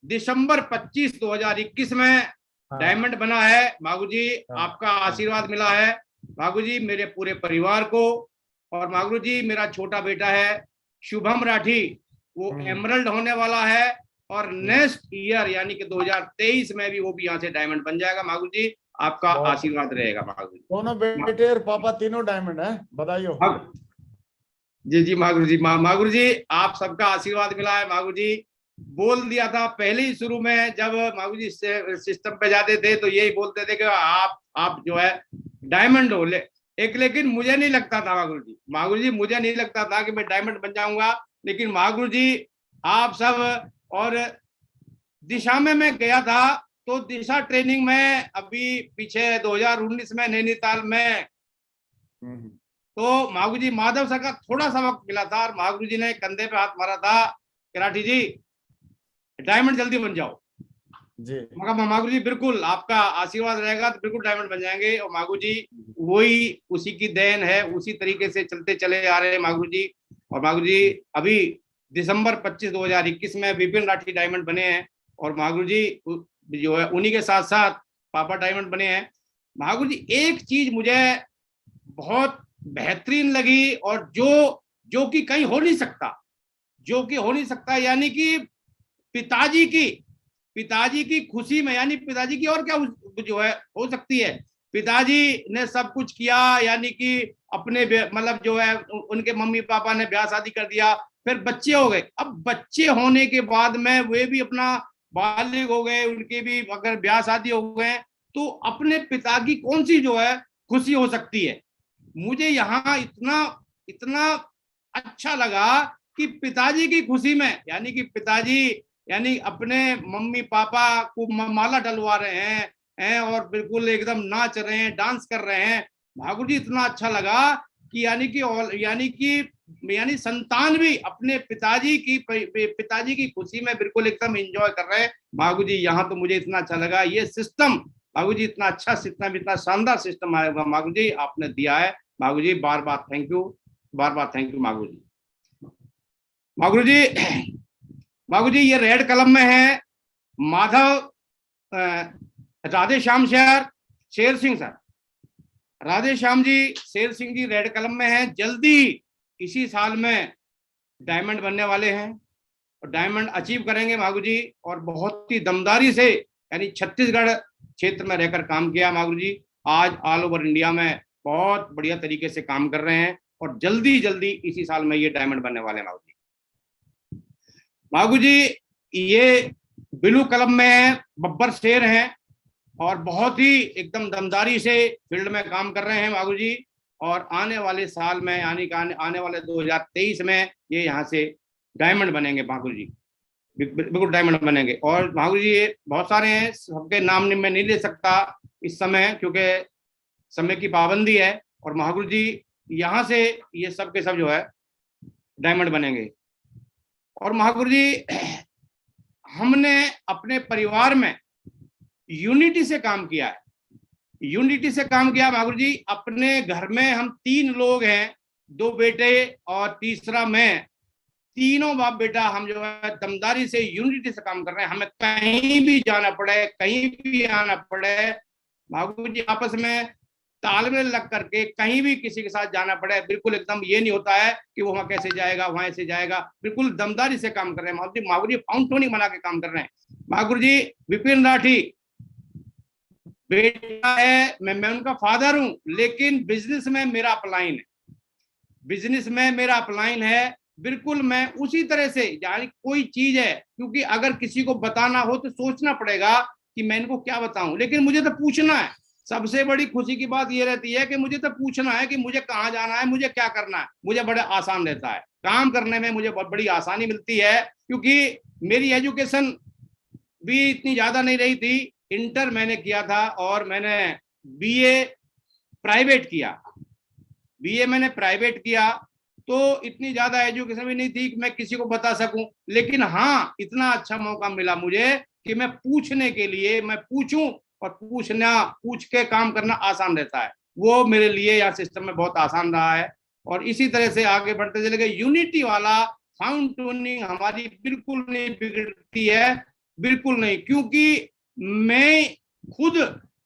दिसंबर 25, 2021 में डायमंड बना है। महागुरु जी आपका आशीर्वाद मिला है। महागुरु जी मेरे पूरे परिवार को, और महागुरु जी मेरा छोटा बेटा है शुभम राठी, वो एमरल्ड होने वाला है, और नेक्स्ट ईयर यानी कि 2023 में भी वो भी यहाँ से डायमंड बन जाएगा। महागुरु जी आपका आशीर्वाद रहेगा। महागुरु जी दोनों बेटे और पापा तीनों डायमंड है, बधाई। जी महागुरु जी, महागुरु जी आप सबका आशीर्वाद मिला है। महागुरु जी बोल दिया था पहले ही शुरू में, जब महागुरु जी सिस्टम पे जाते थे तो यही बोलते थे कि आप जो है डायमंड हो। लेकिन मुझे नहीं लगता था महागुरु जी मुझे नहीं लगता था कि मैं डायमंड बन जाऊंगा। लेकिन महागुरु जी आप सब, और दिशा में मैं गया था, तो दिशा ट्रेनिंग में अभी पीछे 2019 में नैनीताल में, तो महागुरु जी माधव सर का थोड़ा सा वक्त मिला था, और महागुरु जी ने कंधे पे हाथ मारा था, राठी जी डायमंड जल्दी बन जाओ जी। मगर महागुरु जी बिल्कुल आपका आशीर्वाद रहेगा तो बिल्कुल डायमंड बन जाएंगे। और महागुरु जी वही उसी की देन है, उसी तरीके से चलते चले आ रहे हैं महागुरु जी। और महागुरु जी अभी दिसंबर 25, 2021 में विपिन राठी डायमंड बने हैं, और महागुरु जी जो है उन्हीं के साथ साथ पापा डायमंड बने हैं। महागुरु जी एक चीज मुझे बहुत बेहतरीन लगी, और जो कि कहीं हो नहीं सकता, यानी कि पिताजी की खुशी में, यानी पिताजी की और क्या जो है हो सकती है। पिताजी ने सब कुछ किया, यानी कि अपने मतलब जो है उनके मम्मी पापा ने ब्याह शादी कर दिया, फिर बच्चे हो गए। अब बच्चे होने के बाद में वे भी अपना बालिग हो गए, उनके भी अगर ब्याह शादी हो गए, तो अपने पिता की कौन सी जो है खुशी हो सकती है। मुझे यहाँ इतना अच्छा लगा कि पिताजी की खुशी में, यानी कि पिताजी यानी अपने मम्मी पापा को माला डलवा रहे हैं और बिल्कुल एकदम नाच रहे हैं, डांस कर रहे हैं। ठाकुर जी इतना अच्छा लगा कि यानी संतान भी अपने पिताजी की खुशी में बिल्कुल एकदम एंजॉय कर रहे हैं। भागु जी यहाँ तो मुझे इतना अच्छा लगा ये सिस्टम, भागु जी इतना अच्छा सिस्टम, इतना शानदार सिस्टम आएगा भागु जी आपने दिया है। भागु जी बार बार थैंक यू, बार बार थैंक यू भागु जी। भागु जी, भागु जी ये रेड कलम में है Madhav Radhe Shyam sir, Sher Singh sir, Radhe Shyam ji, Sher Singh ji red कलम में है। जल्दी इसी साल में डायमंड बनने वाले हैं और डायमंड अचीव करेंगे भागु जी। और बहुत ही दमदारी से यानी छत्तीसगढ़ क्षेत्र में रहकर काम किया भागु जी। आज ऑल ओवर इंडिया में बहुत बढ़िया तरीके से काम कर रहे हैं और जल्दी जल्दी इसी साल में ये डायमंड बनने वाले हैं भागु जी। भागु जी ये ब्लू कलम में बब्बर शेर हैं और बहुत ही एकदम दमदारी से फील्ड में काम कर रहे हैं भागु जी। और आने वाले साल में यानी आने वाले 2023 में ये यहाँ से डायमंड बनेंगे भागु जी, बिल्कुल डायमंड बनेंगे। और भागु जी ये बहुत सारे हैं, सबके नाम मैं नहीं ले सकता इस समय क्योंकि समय की पाबंदी है। और भागु जी यहाँ से ये सब के सब जो है डायमंड बनेंगे। और महागुरु जी हमने अपने परिवार में यूनिटी से काम किया है, यूनिटी से काम किया महागुरु जी। अपने घर में हम 3 लोग हैं, 2 बेटे और तीसरा मैं, तीनों बाप बेटा हम जो है दमदारी से यूनिटी से काम कर रहे हैं। हमें कहीं भी जाना पड़े, कहीं भी आना पड़े महागुरु जी, आपस में तालमेल लग करके कहीं भी किसी के साथ जाना पड़े, बिल्कुल एकदम ये नहीं होता है कि वो वहां कैसे जाएगा वहां ऐसे जाएगा, बिल्कुल दमदारी से काम कर रहे हैं महागुरु जी। फाउंटेनिंग बना के काम कर रहे हैं महागुरु जी। विपिन राठी बेटा है, मैं उनका फादर हूं, लेकिन बिजनेस में मेरा अपलाइन है, बिजनेस में मेरा अपलाइन है। बिल्कुल मैं उसी तरह से, यानी कोई चीज है क्योंकि अगर किसी को बताना हो तो सोचना पड़ेगा कि मैं इनको क्या बताऊं, लेकिन मुझे तो पूछना है। सबसे बड़ी खुशी की बात यह रहती है कि मुझे तो पूछना है कि मुझे कहाँ जाना है, मुझे क्या करना है, मुझे बड़ा आसान रहता है काम करने में, मुझे बहुत बड़ी आसानी मिलती है। क्योंकि मेरी एजुकेशन भी इतनी ज्यादा नहीं रही थी, इंटर मैंने किया था और मैंने बीए प्राइवेट किया, बीए मैंने प्राइवेट किया, तो इतनी ज्यादा एजुकेशन भी नहीं थी कि मैं किसी को बता सकूं। लेकिन हाँ, इतना अच्छा मौका मिला मुझे कि मैं पूछने के लिए, मैं पूछूं और पूछ के काम करना आसान रहता है, वो मेरे लिए यहाँ सिस्टम में बहुत आसान रहा है। और इसी तरह से आगे बढ़ते चले गए। यूनिटी वाला फाउंड ट्यूनिंग हमारी बिल्कुल नहीं बिगड़ती है, बिल्कुल नहीं, क्योंकि मैं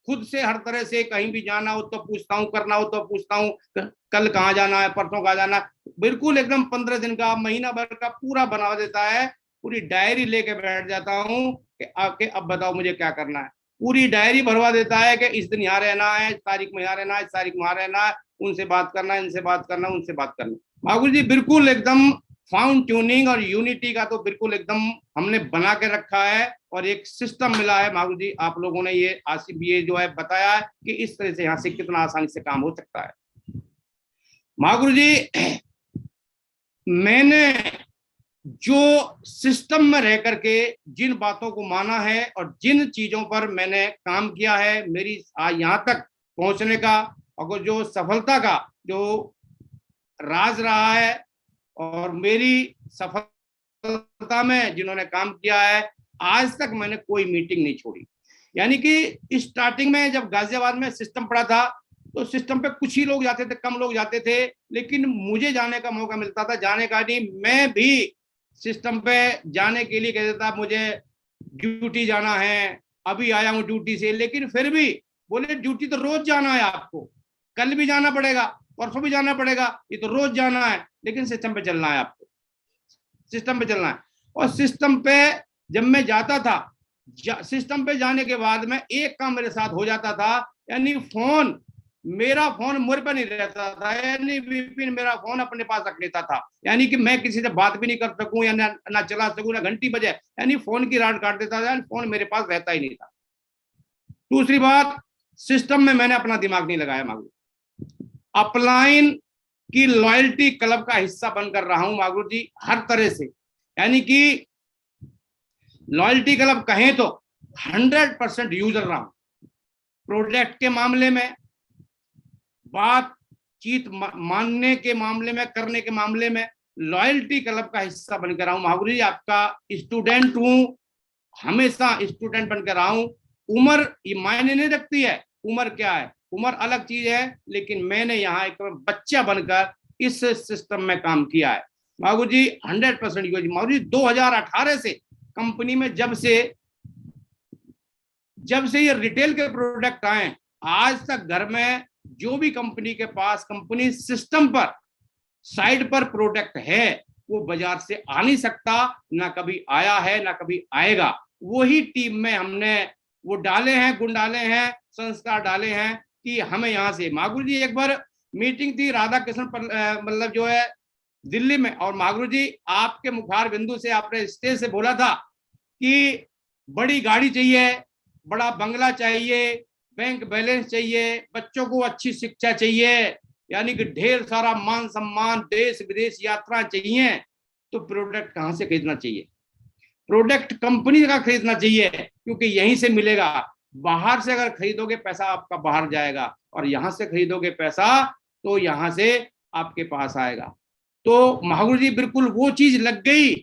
खुद से हर तरह से कहीं भी जाना हो तो पूछता हूँ, करना हो तो पूछता हूँ, कल कहाँ जाना है, परसों कहाँ जाना है, बिल्कुल एकदम 15 दिन का, महीना भर का पूरा बना देता है। पूरी डायरी लेके बैठ जाता हूँ कि आके अब बताओ मुझे क्या करना है, पूरी डायरी भरवा देता है कि इस दिन यहाँ रहना है, इस तारीख में यहाँ रहना है, इस तारीख में वहाँ रहना है, उनसे बात करना है, इनसे बात करना, उनसे बात करना। महागुरु जी बिल्कुल एकदम फाउंड ट्यूनिंग और यूनिटी का तो बिल्कुल एकदम हमने बना के रखा है और एक सिस्टम मिला है महागुरु जी। आप लोगों ने ये आसिफ ये जो है बताया है कि इस तरह से यहाँ से कितना आसानी से काम हो सकता है। महागुरु जी मैंने जो सिस्टम में रह करके जिन बातों को माना है और जिन चीजों पर मैंने काम किया है, मेरी यहाँ तक पहुंचने का और जो सफलता का जो राज रहा है, और मेरी सफलता में जिन्होंने काम किया है, आज तक मैंने कोई मीटिंग नहीं छोड़ी। यानी कि स्टार्टिंग में जब गाजियाबाद में सिस्टम पड़ा था तो सिस्टम पे कुछ ही लोग जाते थे, कम लोग जाते थे, लेकिन मुझे जाने का मौका मिलता था, जाने का नहीं, मैं भी सिस्टम पे जाने के लिए कहता था मुझे ड्यूटी जाना है, अभी आया हूँ ड्यूटी से, लेकिन फिर भी बोले ड्यूटी तो रोज जाना है आपको, कल भी जाना पड़ेगा, परसों भी जाना पड़ेगा, ये तो रोज जाना है, लेकिन सिस्टम पे चलना है आपको, सिस्टम पे चलना है। और सिस्टम पे जब मैं जाता था, सिस्टम पे जाने के बाद में एक काम मेरे साथ हो जाता था, यानी फोन, मेरा फोन मुझ पर नहीं रहता था, यानी विपिन मेरा फोन अपने पास रख लेता था, यानी कि मैं किसी से बात भी नहीं कर सकूं या ना चला सकूं, ना घंटी बजे, यानी फोन की राड काट देता था, फोन मेरे पास रहता ही नहीं था। दूसरी बात, सिस्टम में मैंने अपना दिमाग नहीं लगाया मांगू, अपलाइन कि लॉयल्टी क्लब का हिस्सा बनकर रहा हूं महागुरु जी हर तरह से। यानी कि लॉयल्टी क्लब कहें तो 100% यूजर रहा हूं। प्रोडक्ट के मामले में, बातचीत मानने के मामले में, करने के मामले में लॉयल्टी क्लब का हिस्सा बनकर रहा हूं महागुरु जी। आपका स्टूडेंट हूं, हमेशा स्टूडेंट बनकर रहा हूं। उम्र ये मायने नहीं रखती है, उम्र क्या है, उम्र अलग चीज है, लेकिन मैंने यहाँ एक बच्चा बनकर इस सिस्टम में काम किया है महागुरु जी। 100% यूज महागुरु जी। 2018 से कंपनी में जब से ये रिटेल के प्रोडक्ट आए, आज तक घर में जो भी कंपनी के पास कंपनी सिस्टम पर साइड पर प्रोडक्ट है वो बाजार से आ नहीं सकता, ना कभी आया है ना कभी आएगा। वही टीम में हमने वो डाले हैं, गुण डाले हैं, संस्कार डाले हैं कि हमें यहाँ से। महागुरु जी एक बार मीटिंग थी राधा कृष्ण मतलब जो है दिल्ली में, और महागुरु जी आपके मुखार बिंदु से आपने स्टेज से बोला था कि बड़ी गाड़ी चाहिए, बड़ा बंगला चाहिए, बैंक बैलेंस चाहिए, बच्चों को अच्छी शिक्षा चाहिए, यानी कि ढेर सारा मान सम्मान, देश विदेश यात्रा चाहिए। तो प्रोडक्ट कहाँ से खरीदना चाहिए? प्रोडक्ट कंपनी का खरीदना चाहिए, क्योंकि यहीं से मिलेगा। बाहर से अगर खरीदोगे पैसा आपका बाहर जाएगा, और यहां से खरीदोगे पैसा तो यहां से आपके पास आएगा। तो महागुरु जी बिल्कुल वो चीज लग गई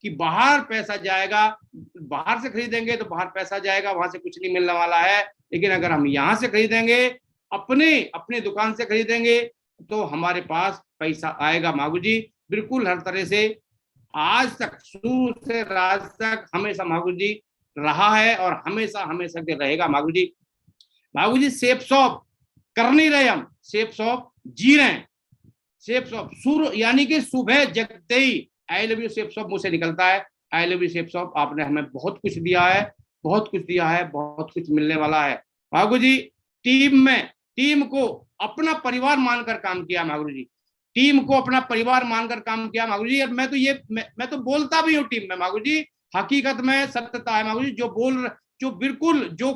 कि बाहर पैसा जाएगा, बाहर से खरीदेंगे तो बाहर पैसा जाएगा, वहां से कुछ नहीं मिलने वाला है। लेकिन अगर हम यहाँ से खरीदेंगे, अपने दुकान से खरीदेंगे, तो हमारे पास पैसा आएगा महागुरु जी। बिल्कुल हर तरह से आज तक शुरू से राज तक हमेशा महागुरु जी रहा है, और हमेशा हमेशा के रहेगा महागुरु जी। महागुरु जी सेफ शॉप कर नहीं रहे, हम सेफ शॉप जी रहे हैं। सेफ शॉप सुर यानी कि सुबह जगते ही I love you Safe Shop मुंह से निकलता है। I love you Safe Shop, आपने हमें बहुत कुछ दिया है, बहुत कुछ दिया है, बहुत कुछ मिलने वाला है। महागुरु जी टीम को अपना परिवार मानकर काम किया महागुरु जी, टीम को अपना परिवार मानकर काम किया महागुरु जी। और मैं तो बोलता भी हूँ टीम में महागुरु जी, हकीकत में सत्यता है महागुरु जी। जो बिल्कुल जो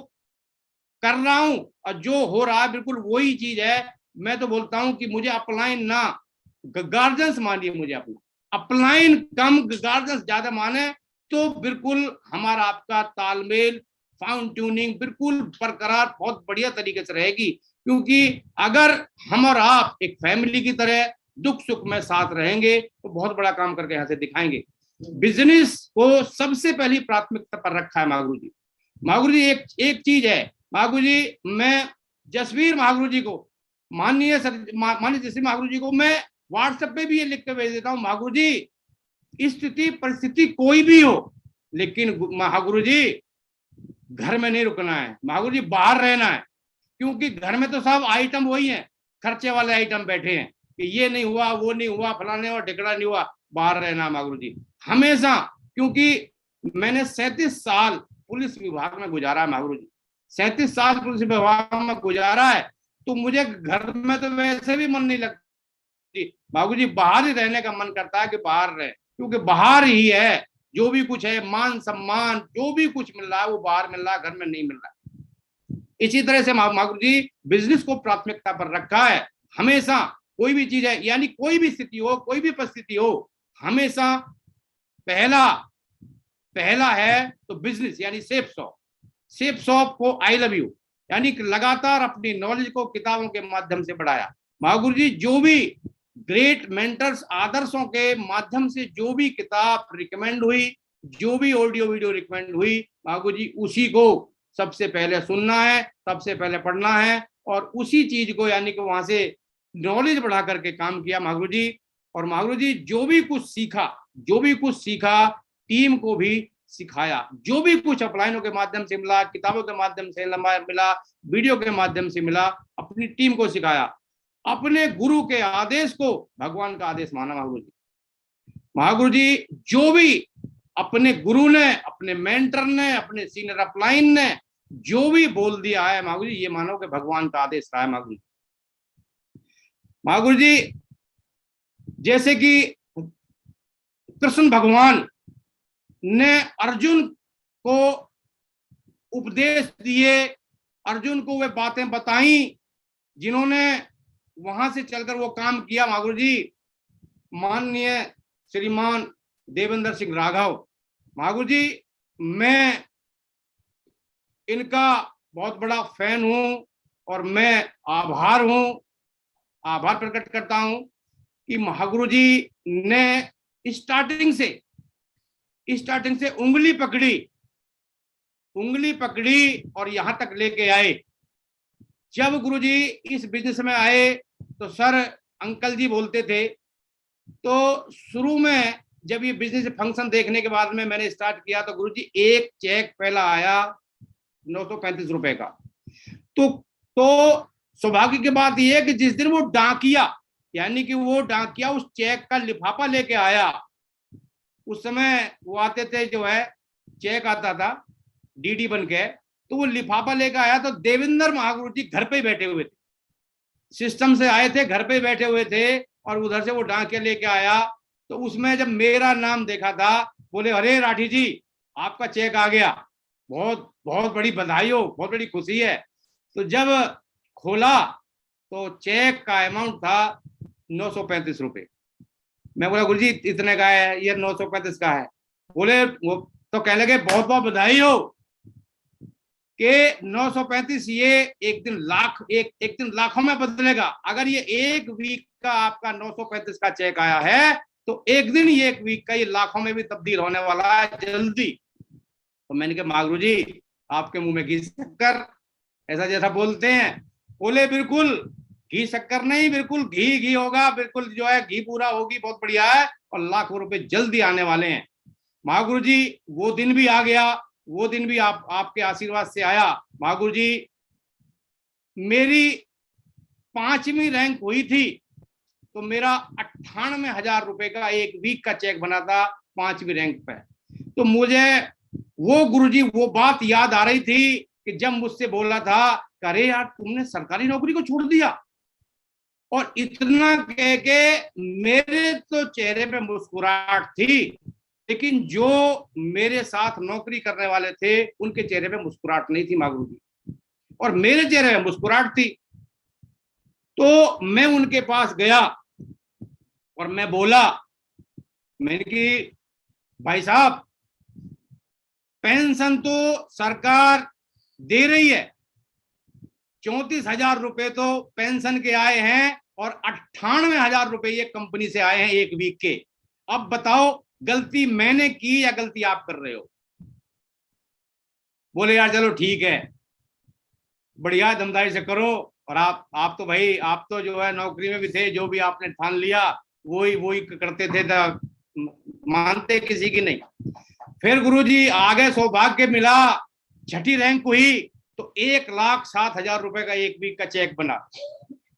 कर रहा हूं और जो हो रहा है बिल्कुल वही चीज है। मैं तो बोलता हूं कि मुझे अपलाइन ना गार्जियंस मानिए, मुझे अपना अपलाइन कम गार्जियंस ज्यादा माने, तो बिल्कुल हमारा आपका तालमेल फाउंड ट्यूनिंग बिल्कुल बरकरार बहुत बढ़िया तरीके से रहेगी। क्योंकि अगर हम और आप एक फैमिली की तरह दुख सुख में साथ रहेंगे तो बहुत बड़ा काम करके यहाँ से दिखाएंगे। बिजनेस को सबसे पहली प्राथमिकता पर रखा है महागुरु जी। महागुरु जी एक चीज है महागुरु जी, मैं जसवीर महागुरु जी को माननीय जसवीर महागुरु जी को मैं व्हाट्सएप पे भी ये लिख के भेज देता हूँ, महागुरु जी स्थिति परिस्थिति कोई भी हो, लेकिन महागुरु जी घर में नहीं रुकना है, महागुरु जी बाहर रहना है। क्योंकि घर में तो सब आइटम वही है, खर्चे वाले आइटम बैठे हैं कि ये नहीं हुआ, वो नहीं हुआ, फलाने और ढिकड़ा नहीं हुआ। बाहर रहना महागुरु जी हमेशा, क्योंकि मैंने 37 साल पुलिस विभाग में गुजारा है महागुरु जी, 37 साल पुलिस विभाग में गुजारा है। तो मुझे घर में तो वैसे भी मन नहीं लगती महागुरु जी, बाहर ही रहने का मन करता है कि बाहर रहे, क्योंकि बाहर ही है जो भी कुछ है, मान सम्मान जो भी कुछ मिल रहा है वो बाहर मिल रहा है, घर में नहीं मिल रहा है। इसी तरह से महागुरु जी बिजनेस को प्राथमिकता पर रखा है हमेशा। कोई भी चीज है, यानी कोई भी स्थिति हो, कोई भी परिस्थिति हो, हमेशा पहला है तो बिजनेस यानी सेफ शॉप। सेफ शॉप को आई लव यू यानी कि लगातार अपनी नॉलेज को किताबों के माध्यम से बढ़ाया महागुरु जी। जो भी ग्रेट मेंटर्स आदर्शों के माध्यम से जो भी किताब रिकमेंड हुई, जो भी ऑडियो वीडियो रिकमेंड हुई महागुरु जी, उसी को सबसे पहले सुनना है, सबसे पहले पढ़ना है, और उसी चीज को यानी कि वहां से नॉलेज बढ़ा करके काम किया महागुरु जी। और महागुरु जी जो भी कुछ सीखा टीम को भी सिखाया, जो भी कुछ अपलाइनों के माध्यम से मिला, किताबों के माध्यम से मिला, वीडियो के माध्यम से मिला, अपनी टीम को सिखाया। अपने गुरु के आदेश को भगवान का आदेश माना महागुरु जी। महागुरु जी जो भी अपने गुरु ने, अपने मेंटर ने, अपने सीनियर अपलाइन ने जो भी बोल दिया है महागुरु जी, ये मानो कि भगवान का आदेश रहा है महागुरु जी। महागुरु जी जैसे कि कृष्ण भगवान ने अर्जुन को उपदेश दिए, अर्जुन को वे बातें बताई जिन्होंने वहां से चलकर वो काम किया महागुरु जी। माननीय श्रीमान देवेंद्र सिंह राघव महागुरु जी, मैं इनका बहुत बड़ा फैन हूं और मैं आभार प्रकट करता हूं कि महागुरु जी ने स्टार्टिंग से उंगली पकड़ी और यहां तक लेके आए। जब गुरुजी इस बिजनेस में आए तो सर अंकल जी बोलते थे। तो शुरू में जब ये बिजनेस फंक्शन देखने के बाद में मैंने स्टार्ट किया तो गुरुजी एक चेक पहला आया 935 रुपए का। तो सौभाग्य की बात यह है कि जिस दिन वो डाकिया यानी कि वो डाकिया उस चेक का लिफाफा लेके आया, उस समय वो आते थे जो है चेक आता था डीडी बन के, तो वो लिफाफा लेके आया तो देवेंद्र महागुरु जी घर पे ही बैठे हुए थे, सिस्टम से आए थे, घर पे बैठे हुए थे और उधर से वो डाकिया लेके आया। तो उसमें जब मेरा नाम देखा था, बोले अरे राठी जी आपका चेक आ गया, बहुत बहुत बड़ी बधाई हो, बहुत बड़ी खुशी है। तो जब खोला तो चेक का अमाउंट था 935 रुपए। मैं बोला गुरुजी इतने का है, ये 935 का है। बोले वो तो कहने लगे बहुत बहुत बधाई हो कि 935 ये एक दिन लाखों में बदलेगा। अगर ये एक वीक का आपका 935 का चेक आया है तो एक दिन ये एक वीक का ये लाखों में भी तब्दील होने वाला है जल्दी। तो मैंने कहा महागुरु जी आपके मुंह में घी शक्कर ऐसा जैसा बोलते हैं। बोले बिल्कुल घी शक्कर नहीं, बिल्कुल घी होगा, बिल्कुल जो है घी पूरा होगी, बहुत बढ़िया है और लाखों रुपए जल्दी आने वाले हैं। महागुरु जी वो दिन भी आ गया, वो दिन भी आपके आशीर्वाद से आया। महागुरु जी मेरी 5वीं रैंक हुई थी तो मेरा 98,000 रुपए का एक वीक का चेक बना था 5वीं रैंक पे। तो मुझे वो गुरुजी वो बात याद आ रही थी कि जब मुझसे बोला था अरे यार तुमने सरकारी नौकरी को छोड़ दिया, और इतना कह के मेरे तो चेहरे पे मुस्कुराहट थी, लेकिन जो मेरे साथ नौकरी करने वाले थे उनके चेहरे पे मुस्कुराहट नहीं थी महागुरु जी, और मेरे चेहरे पे मुस्कुराहट थी। तो मैं उनके पास गया और मैं बोला, मैंने कि भाई साहब पेंशन तो सरकार दे रही है, 34,000 रुपए तो पेंशन के आए हैं और 98,000 रुपए ये कंपनी से आए हैं एक वीक के। अब बताओ गलती मैंने की या गलती आप कर रहे हो? बोले यार चलो ठीक है, बढ़िया दमदारी से करो। और आप तो भाई आप तो जो है नौकरी में भी थे, जो भी आपने ठान लिया वही करते थे, मानते किसी की नहीं। फिर गुरुजी आगे सौभाग्य मिला, 6ठी रैंक हुई तो 1,07,000 रुपए का एक वीक का चेक बना।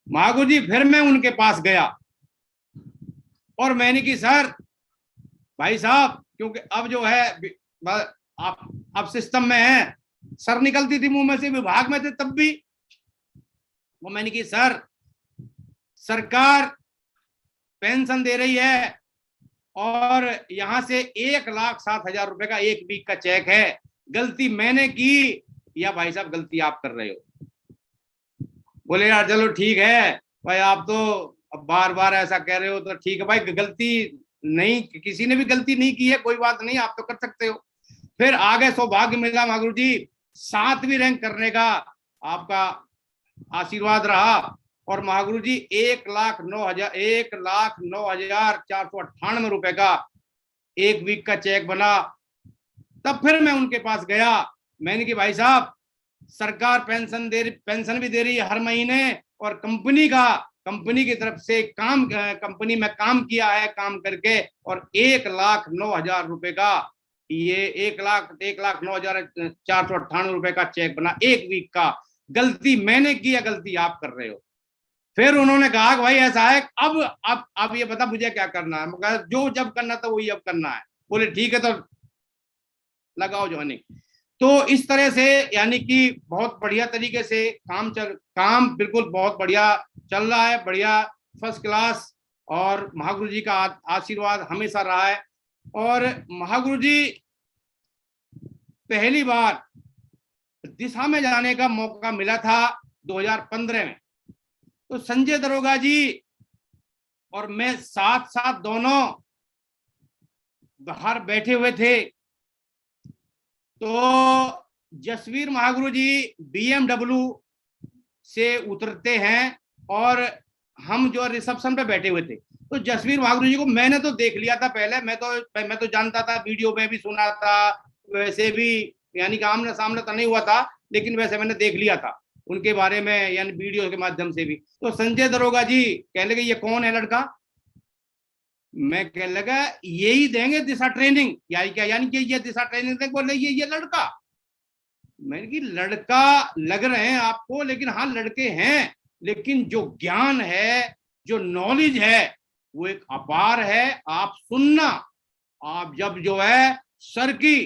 महागुरु जी फिर मैं उनके पास गया और मैंने की सर भाई साहब, क्योंकि अब जो है आप सिस्टम में है, सर निकलती थी मुंह में से, विभाग में थे तब भी, वो मैंने की सर सरकार पेंशन दे रही है और यहां से 1,07,000 रुपए का एक वीक का चेक है, गलती मैंने की या भाई साहब गलती आप कर रहे हो? बोले यार चलो ठीक है भाई, आप तो अब बार ऐसा कह रहे हो तो ठीक है भाई, गलती नहीं, किसी ने भी गलती नहीं की है, कोई बात नहीं, आप तो कर सकते हो। फिर आगे सौभाग्य मिला महागुरु जी, 7वीं रैंक करने का आपका आशीर्वाद रहा और महागुरु जी 1,09,498 रुपए का एक वीक का चेक बना। तब फिर मैं उनके पास गया, मैंने कि भाई साहब सरकार पेंशन भी दे रही है हर महीने, और कंपनी की तरफ से कंपनी में काम किया है, काम करके, और 1,09,000 रुपए का ये 1,09,498 रुपए का चेक बना एक वीक का। गलती मैंने की या गलती आप कर रहे हो? फिर उन्होंने कहा भाई ऐसा है, अब ये बता मुझे क्या करना है? मैं जो जब करना था वही अब करना है। बोले ठीक है तो लगाओ ज्वाइनिंग। तो इस तरह से यानी कि बहुत बढ़िया तरीके से काम बिल्कुल बहुत बढ़िया चल रहा है, बढ़िया फर्स्ट क्लास, और महागुरु जी का आशीर्वाद हमेशा रहा है। और महागुरु जी पहली बार दिशा में जाने का मौका मिला था 2015 में। तो संजय दरोगा जी और मैं साथ साथ दोनों बाहर बैठे हुए थे। तो जसवीर महागुरु जी BMW से उतरते हैं और हम जो रिसेप्शन पे बैठे हुए थे। तो जसवीर महागुरु जी को मैंने तो देख लिया था पहले, मैं तो जानता था, वीडियो में भी सुना था, वैसे भी यानी कि आमने सामने तो नहीं हुआ था, लेकिन वैसे मैंने देख लिया था उनके बारे में, यानी वीडियो के माध्यम से भी। तो संजय दरोगा जी कहने लगे ये कौन है लड़का? मैं कहने लगा यही देंगे दिशा ट्रेनिंग। यानी क्या? यानी कि ये दिशा ट्रेनिंग देंगे। बोले ये लड़का। मैंने कि लड़का लग रहे हैं आपको, लेकिन हाँ लड़के हैं, लेकिन जो ज्ञान है, जो नॉलेज है, वो एक अपार है। आप सुनना, आप जब जो है सर की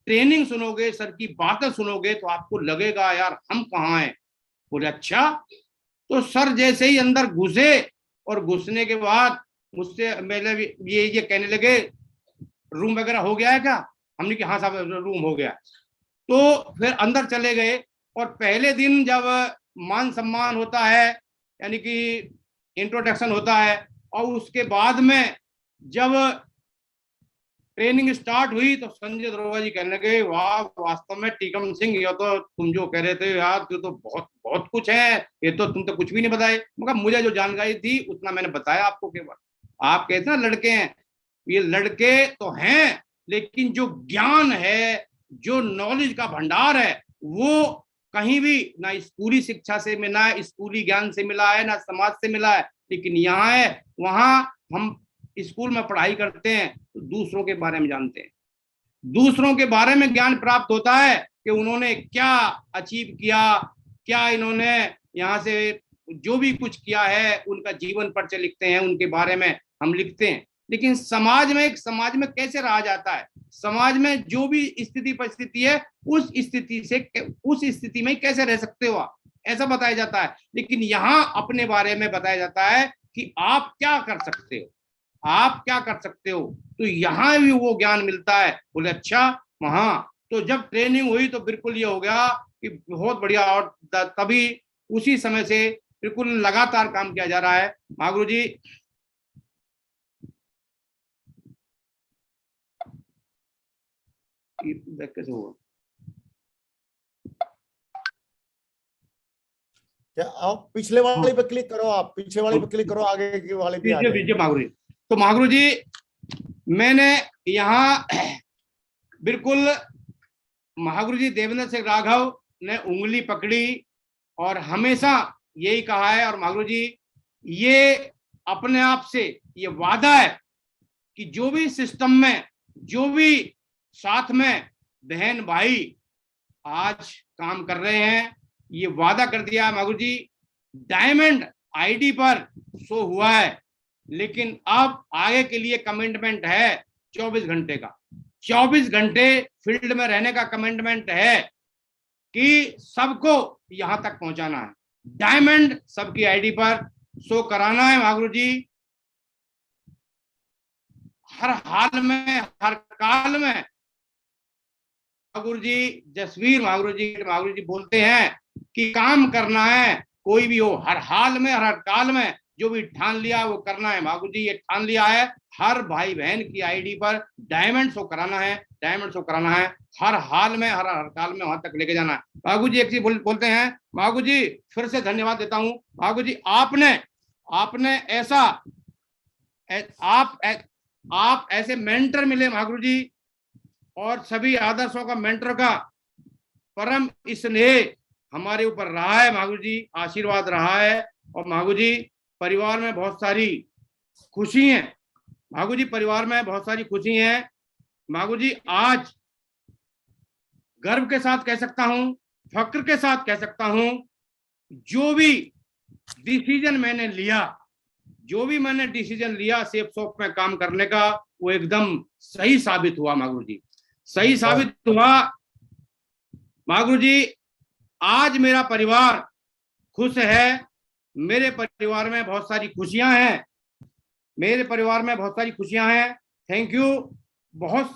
ट्रेनिंग सुनोगे, सर की बातें सुनोगे, तो आपको लगेगा यार हम कहाँ हैं। बोले अच्छा। तो सर जैसे ही अंदर घुसे और घुसने के बाद मुझसे मेरे ये कहने लगे रूम वगैरह हो गया है क्या? हमने कि हाँ साहब रूम हो गया। तो फिर अंदर चले गए और पहले दिन जब मान सम्मान होता है, यानी कि इंट्रोडक्शन होता है, और उसके बाद में जब ट्रेनिंग स्टार्ट हुई तो संजय दरोगा जी कहने लगे वाह वास्तव में टीकम सिंह, ये तो तुम जो कह रहे थे यार, ये तो बहुत बहुत कुछ है, ये तो तुम तो कुछ भी नहीं बताए। मगर मुझे जो जानकारी थी उतना मैंने बताया आपको केवल। आप कहते ना लड़के हैं, ये लड़के तो हैं, लेकिन जो ज्ञान है, जो नॉलेज का भंडार है, वो कहीं भी ना स्कूली शिक्षा से, ना स्कूली ज्ञान से मिला है, ना समाज से मिला है, लेकिन यहाँ है। वहां हम स्कूल में पढ़ाई करते हैं तो दूसरों के बारे में जानते हैं, दूसरों के बारे में ज्ञान प्राप्त होता है कि उन्होंने क्या अचीव किया, क्या इन्होंने यहाँ से जो भी कुछ किया है, उनका जीवन परिचय लिखते हैं, उनके बारे में हम लिखते हैं। लेकिन समाज में कैसे रहा जाता है, समाज में जो भी स्थिति परिस्थिति है, उस स्थिति में कैसे रह सकते हो आप, ऐसा बताया जाता है। लेकिन यहाँ अपने बारे में बताया जाता है कि आप क्या कर सकते हो, आप क्या कर सकते हो। तो यहाँ भी वो ज्ञान मिलता है। बोले अच्छा वहां। तो जब ट्रेनिंग हुई तो बिल्कुल ये हो गया कि बहुत बढ़िया, और तभी उसी समय से बिल्कुल लगातार काम किया जा रहा है। महागुरु जी कैसे हुआ? क्या आप पिछले वाले पे क्लिक करो, आप पीछे वाले पे क्लिक करो, आगे की वाले पे आ जाए। महागुरु जी, तो महागुरु जी मैंने यहाँ बिल्कुल महागुरु जी देवेंद्र सिंह राघव ने उंगली पकड़ी और हमेशा यही कहा है, और महागुरु जी ये अपने आप से ये वादा है कि जो भी सिस्टम में, जो भी साथ में बहन भाई आज काम कर रहे हैं, ये वादा कर दिया है महागुरु जी। डायमंड आईडी पर शो हुआ है, लेकिन अब आगे के लिए कमिटमेंट है 24 घंटे का, 24 घंटे फील्ड में रहने का कमिटमेंट है कि सबको यहां तक पहुंचाना है। डायमंड सबकी आईडी पर शो कराना है महागुरु जी। हर हाल में, हर काल में महागुरु जी, जसवीर महागुरु जी बोलते हैं कि काम करना है, कोई भी हो, हर हाल में, हर काल में जो भी ठान लिया वो करना है। महागुरु जी ये ठान लिया है, हर भाई बहन की आईडी पर डायमंड शो कराना है, डायमंड शो कराना है, हर हाल में, हर काल में वहां तक लेके जाना है। महागुरु जी एक चीज बोलते हैं, महागुरु जी फिर से धन्यवाद देता हूं। महागुरु जी आपने ऐसा आप ऐसे मेंटर मिले महागुरु जी, और सभी आदर्शों का मेंटर का परम स्नेह हमारे ऊपर रहा है महागुरु जी, आशीर्वाद रहा है। और महागुरु जी परिवार में बहुत सारी खुशी है, महागुरु जी परिवार में बहुत सारी खुशी है। महागुरु जी आज गर्व के साथ कह सकता हूं, फक्र के साथ कह सकता हूं, जो भी डिसीजन मैंने लिया सेफ शॉप में काम करने का, वो एकदम सही साबित हुआ महागुरु जी, सही साबित हुआ। महागुरु जी आज मेरा परिवार खुश है, मेरे परिवार में बहुत सारी खुशियां हैं, मेरे परिवार में बहुत सारी खुशियां हैं। Thank you. बहुत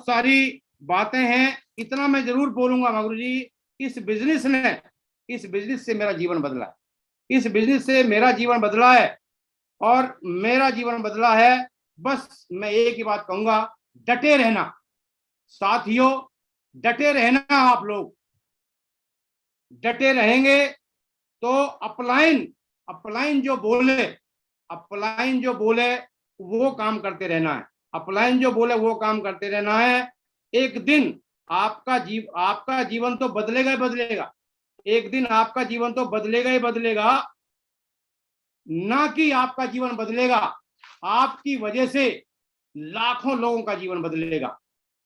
सारी बातें हैं, इतना मैं जरूर बोलूंगा महागुरु जी, इस बिजनेस से मेरा जीवन बदला, इस बिजनेस से मेरा जीवन बदला है और मेरा जीवन बदला है। बस मैं एक ही बात कहूंगा, डटे रहना साथियों, डटे रहना। आप लोग डटे रहेंगे तो अपलाइन जो बोले वो काम करते रहना है। अपलाइन जो बोले वो काम करते रहना है। एक दिन आपका जीवन तो बदलेगा ही बदलेगा। एक दिन आपका जीवन तो बदलेगा ही बदलेगा। ना कि आपका जीवन बदलेगा, आपकी वजह से लाखों लोगों का जीवन बदलेगा।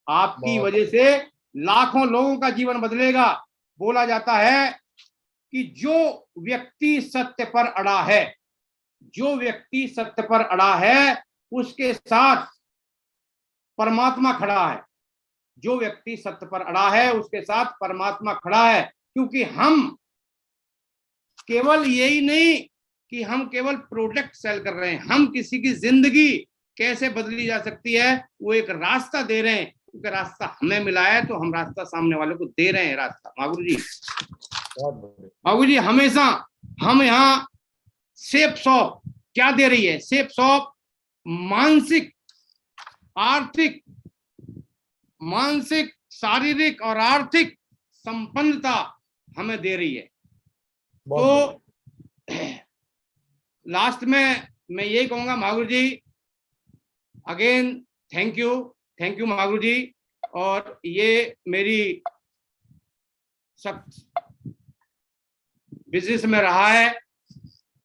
आपकी वजह से लाखों लोगों का जीवन बदलेगा। बोला जाता है कि जो व्यक्ति सत्य पर अड़ा है, जो व्यक्ति सत्य पर अड़ा है उसके साथ परमात्मा खड़ा है। जो व्यक्ति सत्य पर अड़ा है उसके साथ परमात्मा खड़ा है। क्योंकि हम केवल यही नहीं कि हम केवल प्रोडक्ट सेल कर रहे हैं, हम किसी की जिंदगी कैसे बदली जा सकती है वो एक रास्ता दे रहे हैं। क्योंकि रास्ता हमें मिला है तो हम रास्ता सामने वाले को दे रहे हैं। रास्ता मागुरु जी हमेशा हम यहाँ सेफ शॉप क्या दे रही है? सेफ शॉप मानसिक शारीरिक और आर्थिक संपन्नता हमें दे रही है। तो लास्ट में मैं यही कहूंगा मागुरु जी, अगेन थैंक यू मागुरु जी। और ये मेरी बिजनेस में रहा है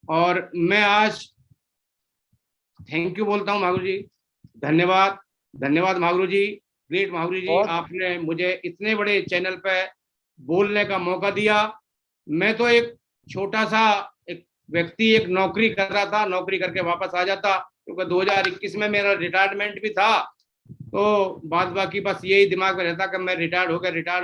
और मैं आज थैंक यू बोलता हूँ मागुरु जी। धन्यवाद मागुरु जी, ग्रेट मागुरु जी। आपने मुझे इतने बड़े चैनल पे बोलने का मौका दिया। मैं तो एक छोटा सा एक व्यक्ति, एक नौकरी कर रहा था, नौकरी करके वापस आ जाता क्योंकि 2021 में मेरा रिटायरमेंट भी था। तो बाद बाकी बस यही दिमाग में रहता कि मैं रिटायर्ड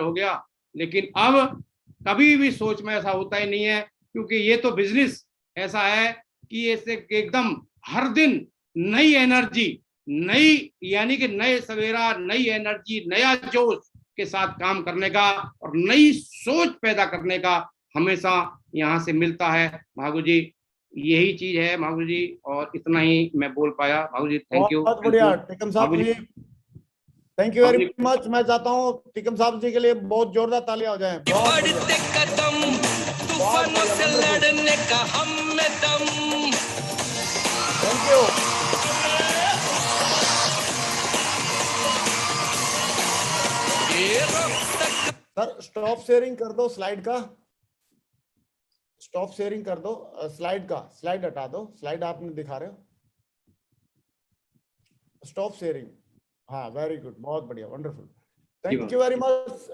हो गया। लेकिन अब कभी भी सोच में ऐसा होता ही नहीं है, क्योंकि ये तो बिजनेस ऐसा है कि ऐसे एकदम हर दिन नई एनर्जी, नई यानी कि नए सवेरा, नई एनर्जी, नया जोश के साथ काम करने का और नई सोच पैदा करने का हमेशा यहाँ से मिलता है मागुरु जी। यही चीज है मागुरु जी, और इतना ही मैं बोल पाया मागुरु जी। Thank you. बहुत बढ़िया टिकम साहब जी, थैंक यू वेरी मच। मैं चाहता हूँ टिकम साहब जी के लिए बहुत जोरदार तालियां हो जाएं। बढ़ते कदम, तूफानों से लड़ने का हम में दम। Thank you. Sir stop sharing कर दो स्लाइड का, स्टॉप शेयरिंग कर दो स्लाइड का, स्लाइड हटा दो, स्लाइड आपने दिखा रहे हो, स्टॉप शेयरिंग। हाँ वेरी गुड, बहुत बढ़िया, wonderful, thank you very much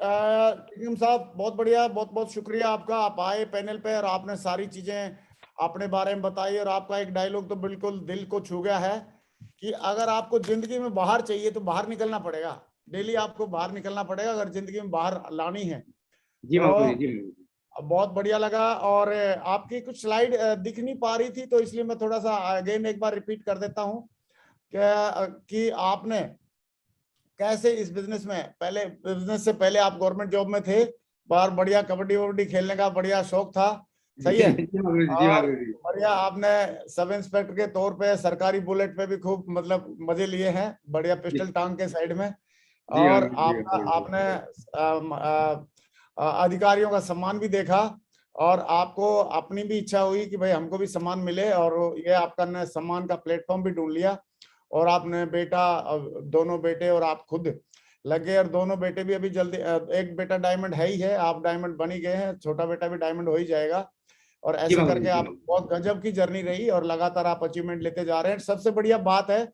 Tikam साहब। बहुत बढ़िया, बहुत बहुत शुक्रिया आपका। आप आए पैनल पे और आपने सारी चीजें अपने बारे में बताई। और आपका एक डायलॉग तो बिल्कुल दिल को छू गया है कि अगर आपको जिंदगी में बाहर चाहिए तो बाहर निकलना पड़ेगा, डेली आपको बाहर निकलना पड़ेगा अगर जिंदगी में बाहर लानी है। जी तो बहुत बढ़िया लगा। और आपकी कुछ स्लाइड दिख नहीं पा रही थी तो इसलिए मैं थोड़ा सा अगेन एक बार रिपीट कर देता हूँ कि आपने कैसे इस बिजनेस में, पहले बिजनेस से पहले आप गवर्नमेंट जॉब में थे, बाहर बढ़िया कबड्डी वबड्डी खेलने का बढ़िया शौक था, सही है। बढ़िया, आपने सब इंस्पेक्टर के तौर पे सरकारी बुलेट पे भी खूब मतलब मजे लिए हैं, बढ़िया पिस्टल टांग के साइड में। और आपने अधिकारियों का सम्मान भी देखा और आपको अपनी भी इच्छा हुई कि भाई हमको भी सम्मान मिले, और ये आपका सम्मान का प्लेटफॉर्म भी ढूंढ लिया। और आपने बेटा, दोनों बेटे और आप खुद लगे, और दोनों बेटे भी अभी जल्दी, एक बेटा डायमंड है ही है, आप डायमंड बन ही गए हैं, छोटा बेटा भी डायमंड हो ही जाएगा। और ऐसे करके आप बहुत गजब की जर्नी रही और लगातार आप अचीवमेंट लेते जा रहे हैं। सबसे बढ़िया बात है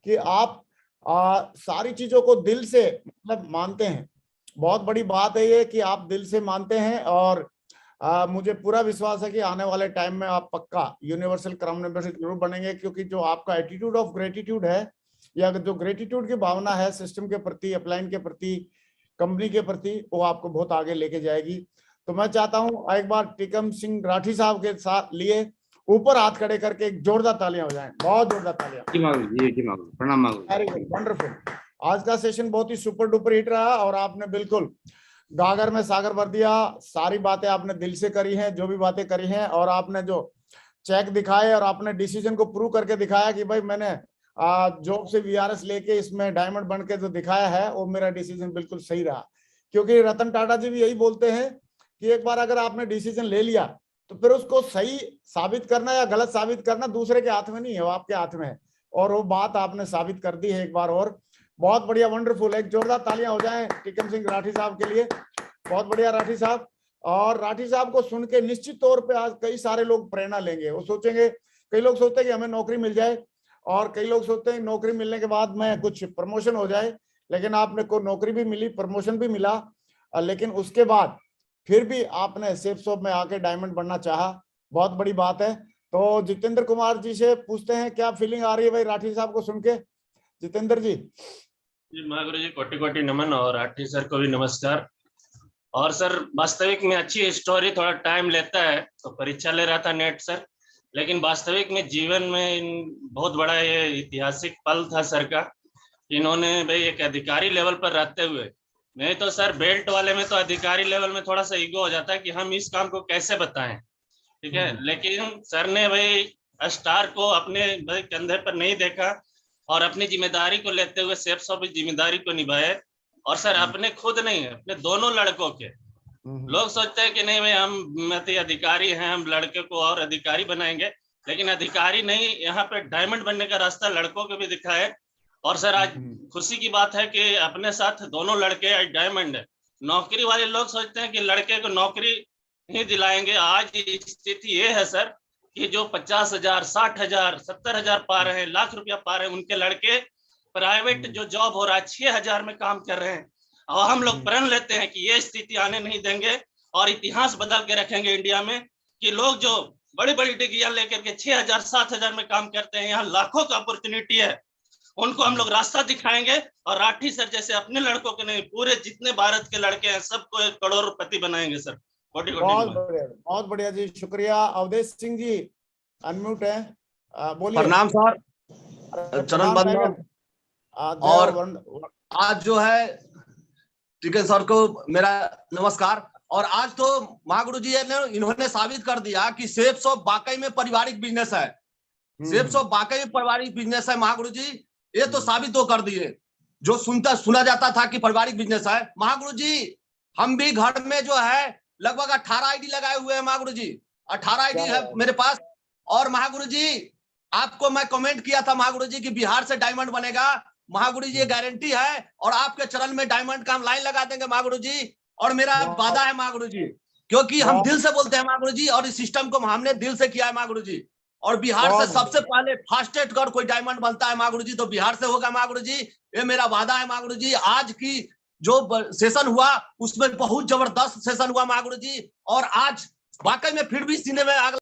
कि आप सारी चीजों को दिल से मतलब मानते हैं। बहुत बड़ी बात है ये कि आप दिल से मानते हैं। और मुझे पूरा विश्वास है कि आने वाले टाइम में आप पक्का यूनिवर्सल क्राउन मेंबर जरूर बनेंगे, क्योंकि जो आपका एटीट्यूड ऑफ ग्रेटिट्यूड है, या जो ग्रेटिट्यूड की भावना है सिस्टम के प्रति, अपलाइन के प्रति, कंपनी के प्रति, वो आपको बहुत आगे लेके जाएगी। तो मैं चाहता हूं एक बार टिकम सिंह राठी साहब के साथ लिए ऊपर हाथ खड़े करके एक जोरदार तालियां हो जाएं, बहुत जोरदार तालियां। प्रणाम। Very good, wonderful. आज का सेशन बहुत ही सुपर डुपर हिट रहा और आपने बिल्कुल गागर में सागर भर दिया। सारी बातें आपने दिल से करी हैं, जो भी बातें करी हैं, और आपने जो चेक दिखाए और आपने डिसीजन को प्रूव करके दिखाया कि भाई मैंने जॉब से वीआरएस लेके इसमें डायमंड बन के जो दिखाया है वो मेरा डिसीजन बिल्कुल सही रहा। क्योंकि रतन टाटा जी भी यही बोलते हैं कि एक बार अगर आपने डिसीजन ले लिया तो फिर उसको सही साबित करना या गलत साबित करना दूसरे के हाथ में नहीं है, वो आपके हाथ में है। और वो बात आपने साबित कर दी है एक बार और। बहुत बढ़िया, वंडरफुल। एक जोरदार तालियां हो जाएं टीकम सिंह राठी साहब के लिए। बहुत बढ़िया राठी साहब। और राठी साहब को सुन के निश्चित तौर पे आज कई सारे लोग प्रेरणा लेंगे। वो सोचेंगे, कई लोग सोचते हैं कि हमें नौकरी मिल जाए, और कई लोग सोचते हैं नौकरी मिलने के बाद में कुछ प्रमोशन हो जाए। लेकिन आपने को नौकरी भी मिली, प्रमोशन भी मिला, लेकिन उसके बाद फिर भी आपने सेफ शॉप में आके डायमंड बनना चाहा। बहुत बड़ी बात है। तो जितेंद्र कुमार जी से पूछते हैं क्या फीलिंग आ रही है भाई राठी साहब को सुन के। जितेंद्र जी। जी महागुरु जी, कोटि कोटि नमन, और राठी सर को भी नमस्कार। और सर, वास्तविक में अच्छी स्टोरी थोड़ा टाइम लेता है, तो परीक्षा ले रहा था नेट सर, लेकिन वास्तविक में जीवन में बहुत बड़ा ये ऐतिहासिक पल था सर का। इन्होंने भाई एक अधिकारी लेवल पर रहते हुए, नहीं तो सर बेल्ट वाले में तो अधिकारी लेवल में थोड़ा सा ईगो हो जाता है कि हम इस काम को कैसे बताएं, ठीक है। लेकिन सर ने भाई स्टार को अपने भाई कंधे पर नहीं देखा और अपनी जिम्मेदारी को लेते हुए सेफ शॉप की जिम्मेदारी को निभाए। और सर अपने खुद नहीं, अपने दोनों लड़कों के, लोग सोचते हैं कि नहीं भाई हम अधिकारी हैं, हम लड़के को और अधिकारी बनाएंगे, लेकिन अधिकारी नहीं, यहाँ पे डायमंड बनने का रास्ता लड़कों को भी दिखाए। और सर आज खुशी की बात है कि अपने साथ दोनों लड़के आज डायमंड है। नौकरी वाले लोग सोचते हैं कि लड़के को नौकरी नहीं दिलाएंगे। आज स्थिति ये है सर कि जो 50,000, 60,000, 70,000 पा रहे हैं, लाख रुपया पा रहे हैं, उनके लड़के प्राइवेट जो जॉब हो रहा है 6,000 में काम कर रहे हैं। और हम लोग प्रण लेते हैं कि ये स्थिति आने नहीं देंगे और इतिहास बदल के रखेंगे इंडिया में, कि लोग जो बड़ी बड़ी डिग्रियां लेकर के 6,000, 7,000 में काम करते हैं, यहाँ लाखों का अपॉर्चुनिटी है, उनको हम लोग रास्ता दिखाएंगे। और राठी सर जैसे अपने लड़कों के नहीं, पूरे जितने भारत के लड़के हैं सबको एक करोड़पति बनाएंगे सर। कोटि कोटि बहुत बढ़िया, बहुत बढ़िया जी, शुक्रिया। अवधेश सिंह जी अनम्यूट है, बोलिए। प्रणाम सर, चरण बंदन। और आज जो है टिकन सर को मेरा नमस्कार। और आज तो महागुरु जी ने इन्होंने साबित कर दिया कि सेफ शॉप वाकई में पारिवारिक बिजनेस है। सेफ शॉप वाकई में पारिवारिक बिजनेस है। महागुरु जी ये तो साबित तो कर दिए। जो सुना जाता था कि पारिवारिक बिजनेस है, महागुरु जी हम भी घर में जो है लगभग 18 आईडी लगाए हुए हैं महागुरु जी। 18 आईडी है मेरे पास। और महागुरु जी आपको मैं कमेंट किया था महागुरु जी कि बिहार से डायमंड बनेगा। महागुरु जी ये गारंटी है, और आपके चरण में डायमंड का हम लाइन लगा देंगे महागुरु जी। और मेरा वादा है महागुरु जी, क्योंकि हम दिल से बोलते हैं महागुरु जी, और इस सिस्टम को हमने दिल से किया है महागुरु जी। और बिहार से सबसे पहले फास्टेस्ट कर कोई डायमंड बनता है महागुरु जी तो बिहार से होगा महागुरु जी। ये मेरा वादा है महागुरु जी। आज की जो सेशन हुआ उसमें बहुत जबरदस्त सेशन हुआ महागुरु जी। और आज वाकई में फिर भी सीने में आग